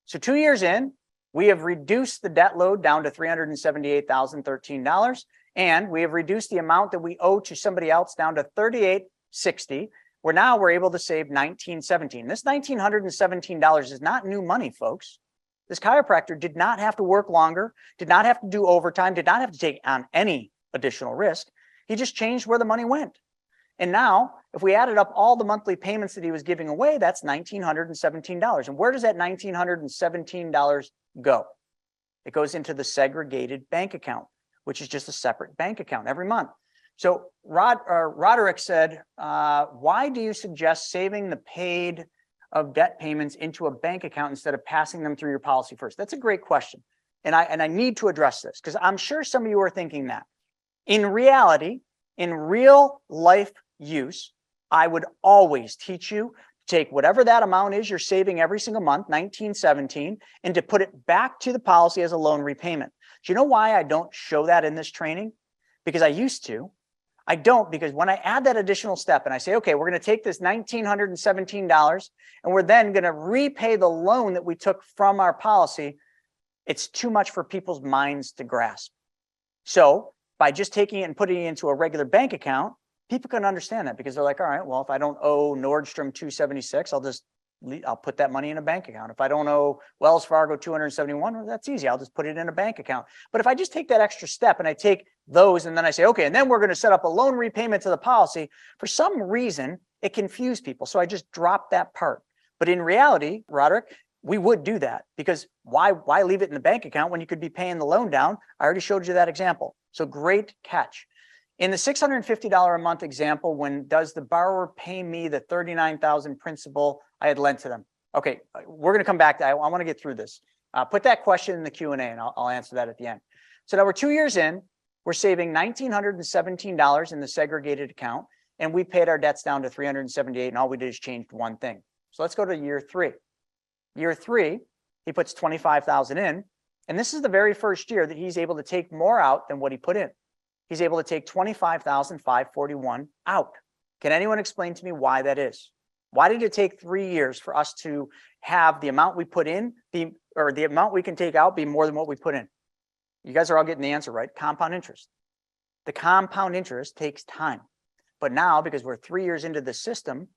So 2 years in, we have reduced the debt load down to $378,013, and we have reduced the amount that we owe to somebody else down to $3860. We're able to save $1,917. This $1,917 is not new money, folks. This chiropractor did not have to work longer, did not have to do overtime, did not have to take on any additional risk. He just changed where the money went. And now, if we added up all the monthly payments that he was giving away, that's $1,917. And where does that $1,917 go? It goes into the segregated bank account, which is just a separate bank account every month. So Roderick said, why do you suggest saving the paid of debt payments into a bank account instead of passing them through your policy first? That's a great question. And I need to address this because I'm sure some of you are thinking that. In reality, in real life use, I would always teach you to take whatever that amount is you're saving every single month, $1,917, and to put it back to the policy as a loan repayment. Do you know why I don't show that in this training? Because I used to. I don't, because when I add that additional step and I say, okay, we're going to take this $1,917 and we're then going to repay the loan that we took from our policy, it's too much for people's minds to grasp. So by just taking it and putting it into a regular bank account, people can understand that because they're like, all right, well, if I don't owe Nordstrom $276, I'll put that money in a bank account. If I don't owe Wells Fargo $271, well, that's easy. I'll just put it in a bank account. But if I just take that extra step and I take those and then I say, okay, and then we're going to set up a loan repayment to the policy, for some reason, it confused people. So I just dropped that part. But in reality, Roderick, we would do that because why leave it in the bank account when you could be paying the loan down? I already showed you that example. So great catch. In the $650 a month example, when does the borrower pay me the $39,000 principal I had lent to them? Okay, we're going to come back to that. I want to get through this. Put that question in the Q&A and I'll answer that at the end. So now we're 2 years in, we're saving $1,917 in the segregated account, and we paid our debts down to $378, and all we did is change one thing. So let's go to year 3. Year 3, he puts $25,000 in, and this is the very first year that he's able to take more out than what he put in. He's able to take $25,541 out. Can anyone explain to me why that is? Why did it take 3 years for us to have the amount we put in, the amount we can take out be more than what we put in? You guys are all getting the answer, right? Compound interest. The compound interest takes time. But now, because we're 3 years into the system,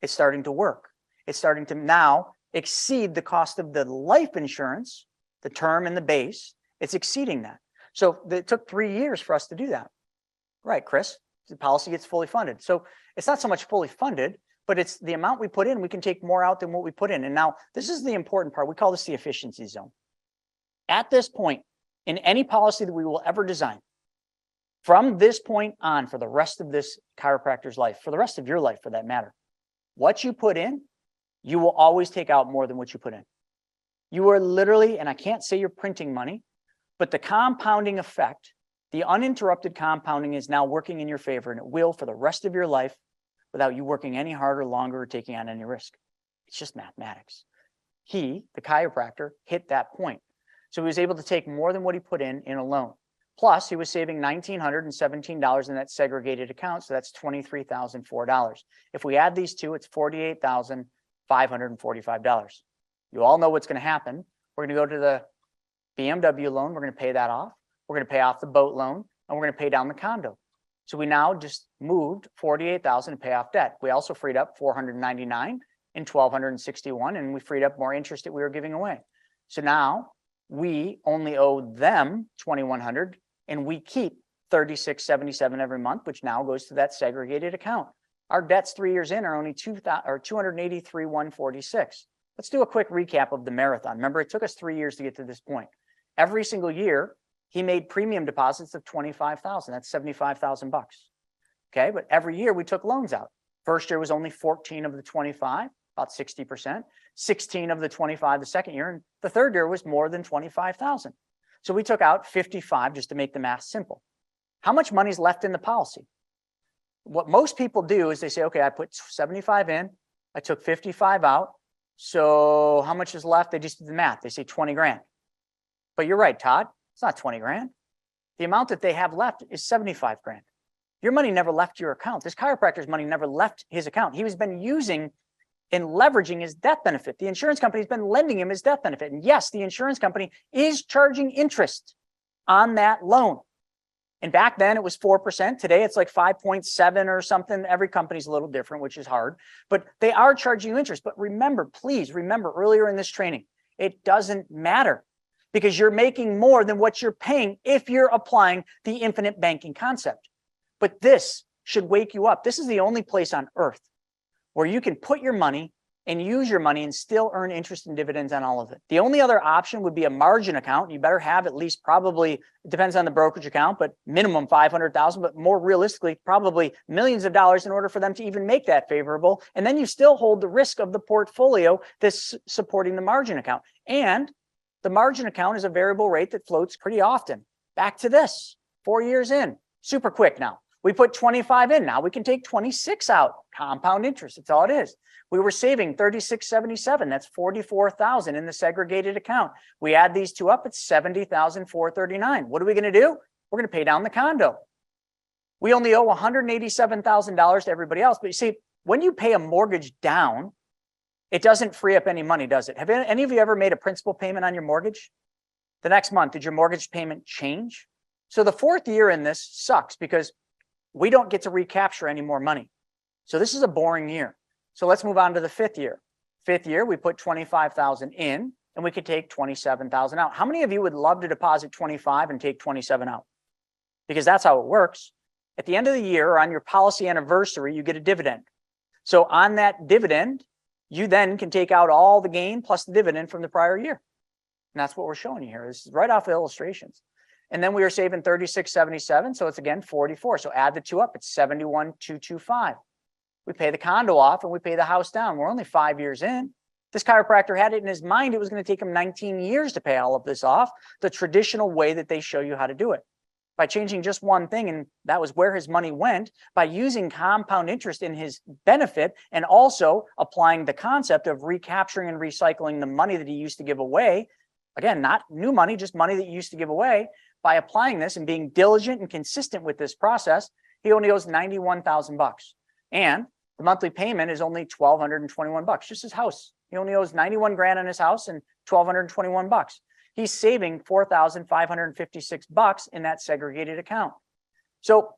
it's starting to work. It's starting to now exceed the cost of the life insurance, the term and the base. It's exceeding that. So it took 3 years for us to do that. Right, Chris? The policy gets fully funded. So it's not so much fully funded, but it's the amount we put in, we can take more out than what we put in. And now this is the important part. We call this the efficiency zone. At this point, in any policy that we will ever design, from this point on for the rest of this chiropractor's life, for the rest of your life for that matter, what you put in, you will always take out more than what you put in. You are literally, and I can't say you're printing money, but the compounding effect, the uninterrupted compounding is now working in your favor, and it will for the rest of your life without you working any harder, longer, or taking on any risk. It's just mathematics. He, the chiropractor, hit that point. So he was able to take more than what he put in a loan. Plus, he was saving $1,917 in that segregated account, so that's $23,004. If we add these two, it's $48,545. You all know what's going to happen. We're going to go to the BMW loan. We're going to pay that off. We're going to pay off the boat loan, and we're going to pay down the condo. So we now just moved $48,000 to pay off debt. We also freed up $499 and $1,261, and we freed up more interest that we were giving away. So now we only owe them $2,100, and we keep $36.77 every month, which now goes to that segregated account. Our debts 3 years in are only $283,146. Let's do a quick recap of the marathon. Remember, it took us 3 years to get to this point. Every single year, he made premium deposits of $25,000. That's $75,000. Okay, but every year we took loans out. First year was only 14 of the 25, about 60%. 16 of the 25 the second year, and the third year was more than 25,000. So we took out 55 just to make the math simple. How much money is left in the policy? What most people do is they say, okay, I put 75 in, I took 55 out. So how much is left? They just do the math. They say 20 grand. But you're right, Todd. It's not 20 grand. The amount that they have left is 75 grand. Your money never left your account. This chiropractor's money never left his account. He has been using and leveraging his death benefit. The insurance company's been lending him his death benefit. And yes, the insurance company is charging interest on that loan. And back then it was 4%. Today it's like 5.7 or something. Every company's a little different, which is hard, but they are charging you interest. But remember, please remember earlier in this training, it doesn't matter because you're making more than what you're paying if you're applying the infinite banking concept. But this should wake you up. This is the only place on earth where you can put your money and use your money and still earn interest and dividends on all of it. The only other option would be a margin account. You better have at least probably, it depends on the brokerage account, but minimum 500,000, but more realistically, probably millions of dollars in order for them to even make that favorable. And then you still hold the risk of the portfolio that's supporting the margin account. And the margin account is a variable rate that floats pretty often. Back to this, 4 years in, super quick now. We put 25 in, now we can take 26 out. Compound interest, that's all it is. We were saving $36.77, that's $44,000 in the segregated account. We add these two up, it's $70,439. What are we gonna do? We're gonna pay down the condo. We only owe $187,000 to everybody else, but you see, when you pay a mortgage down, it doesn't free up any money, does it? Have any of you ever made a principal payment on your mortgage? The next month, did your mortgage payment change? So the fourth year in this sucks because we don't get to recapture any more money. So this is a boring year. So let's move on to the fifth year. Fifth year, we put 25,000 in and we could take 27,000 out. How many of you would love to deposit 25 and take 27 out? Because that's how it works. At the end of the year or on your policy anniversary, you get a dividend. So on that dividend, you then can take out all the gain plus the dividend from the prior year. And that's what we're showing you here. This is right off the illustrations. And then we are saving 36.77. So it's again 44. So add the two up, it's 71,225. We pay the condo off and we pay the house down. We're only 5 years in. This chiropractor had it in his mind. It was going to take him 19 years to pay all of this off the traditional way that they show you how to do it. By changing just one thing, and that was where his money went, by using compound interest in his benefit and also applying the concept of recapturing and recycling the money that he used to give away. Again, not new money, just money that you used to give away. By applying this and being diligent and consistent with this process, he only owes $91,000. And the monthly payment is only $1,221, just his house. He only owes 91 grand on his house and $1,221. He's saving $4,556 in that segregated account. So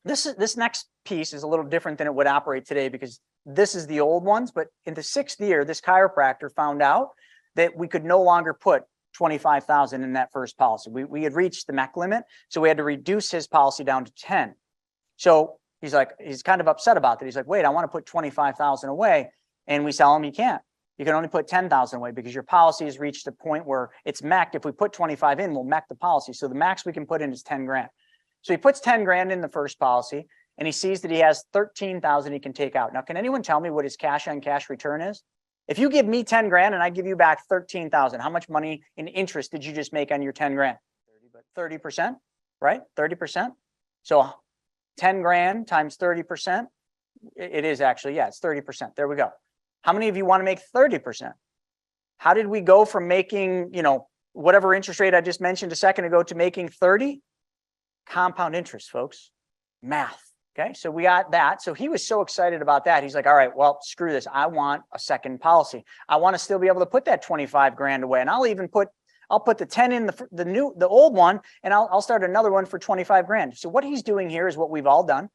this next piece is a little different than it would operate today because this is the old ones. But in the 6th year, this chiropractor found out that we could no longer put 25,000 in that first policy. We had reached the MEC limit, so we had to reduce his policy down to 10. So he's kind of upset about that. He's like, wait, I want to put 25,000 away. And we tell him you can't. You can only put 10,000 away because your policy has reached a point where it's MEC'd. If we put 25 in, we'll MEC the policy. So the max we can put in is 10 grand. So he puts 10 grand in the first policy and he sees that he has 13,000 he can take out. Now, can anyone tell me what his cash on cash return is? If you give me 10 grand and I give you back 13,000, how much money in interest did you just make on your 10 grand? 30%, right? 30%. So 10 grand times 30%. It is actually, yeah, it's 30%. There we go. How many of you want to make 30%? How did we go from making, whatever interest rate I just mentioned a second ago to making 30? Compound interest, folks. Math. Okay, so we got that. So he was so excited about that. He's like, all right, well, screw this. I want a second policy. I want to still be able to put that 25 grand away. And I'll put the 10 in the old one, and I'll start another one for 25 grand. So what he's doing here is what we've all done.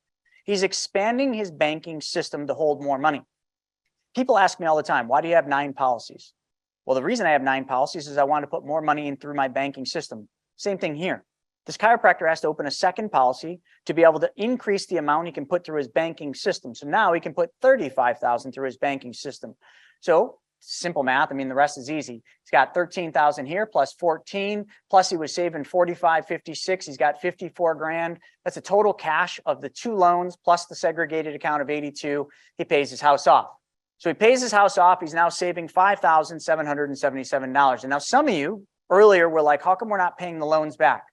He's expanding his banking system to hold more money. People ask me all the time, why do you have 9 policies? Well, the reason I have 9 policies is I want to put more money in through my banking system. Same thing here. This chiropractor has to open a second policy to be able to increase the amount he can put through his banking system. So now he can put 35,000 through his banking system. So simple math. I mean, the rest is easy. He's got 13,000 here plus 14, plus he was saving 45.56. He's got 54 grand. That's a total cash of the 2 loans plus the segregated account of 82. He pays his house off. So he pays his house off. He's now saving $5,777. And now some of you earlier were like, how come we're not paying the loans back?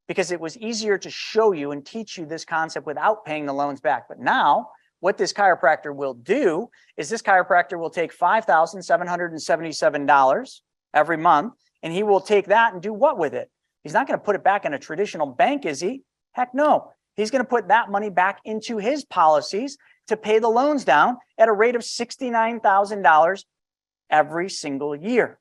Because it was easier to show you and teach you this concept without paying the loans back. But now what this chiropractor will do is this chiropractor will take $5,777 every month, and he will take that and do what with it? He's not going to put it back in a traditional bank, is he? Heck no. He's going to put that money back into his policies to pay the loans down at a rate of $69,000 every single year.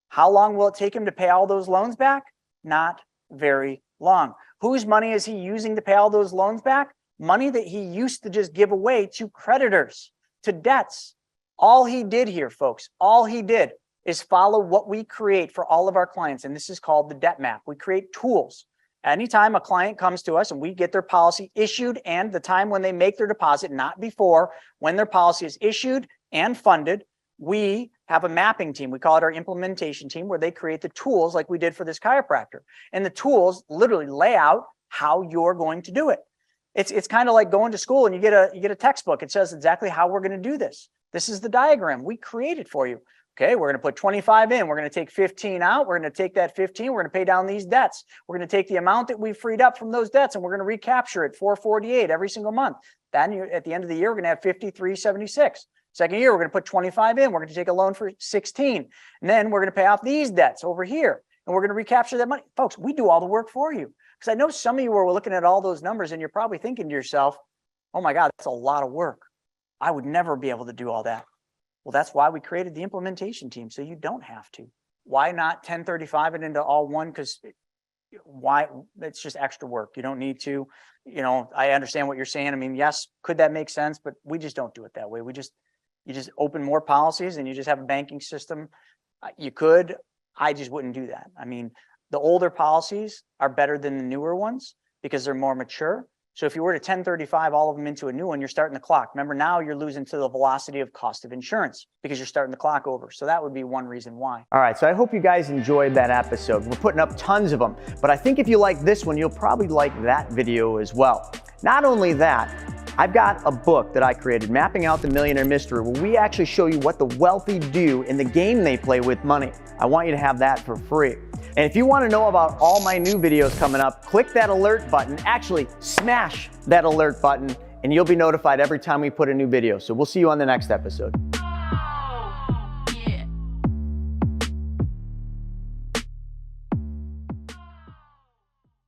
How long will it take him to pay all those loans back? Not very long. Whose money is he using to pay all those loans back? Money that he used to just give away to creditors, to debts. All he did here, folks, all he did is follow what we create for all of our clients. And this is called the debt map. We create tools. Anytime a client comes to us and we get their policy issued and the time when they make their deposit, not before, when their policy is issued and funded, we have a mapping team. We call it our implementation team, where they create the tools like we did for this chiropractor. And the tools literally lay out how you're going to do it. It's kind of like going to school and you get a textbook. It says exactly how we're going to do this. This is the diagram. We create it for you. Okay, we're going to put 25 in. We're going to take 15 out. We're going to take that 15. We're going to pay down these debts. We're going to take the amount that we freed up from those debts and we're going to recapture it, 448 every single month. Then at the end of the year, we're going to have 5376. Second year, we're going to put 25 in. We're going to take a loan for 16. And then we're going to pay off these debts over here. And we're going to recapture that money. Folks, we do all the work for you. Because I know some of you were looking at all those numbers and you're probably thinking to yourself, oh my God, that's a lot of work. I would never be able to do all that. Well, that's why we created the implementation team, so you don't have to. Why not 1035 it into all one? Because why? It's just extra work. You don't need to. I understand what you're saying. I mean, yes, could that make sense? But we just don't do it that way. You just open more policies and you just have a banking system. You could. I just wouldn't do that. I mean, the older policies are better than the newer ones because they're more mature. So if you were to 1035 all of them into a new one, you're starting the clock. Remember, now you're losing to the velocity of cost of insurance because you're starting the clock over. So that would be one reason why. All right, so I hope you guys enjoyed that episode. We're putting up tons of them, but I think if you like this one, you'll probably like that video as well. Not only that, I've got a book that I created, Mapping Out the Millionaire Mystery, where we actually show you what the wealthy do in the game they play with money. I want you to have that for free. And if you want to know about all my new videos coming up, click that alert button. Actually, smash that alert button, and you'll be notified every time we put a new video. So we'll see you on the next episode.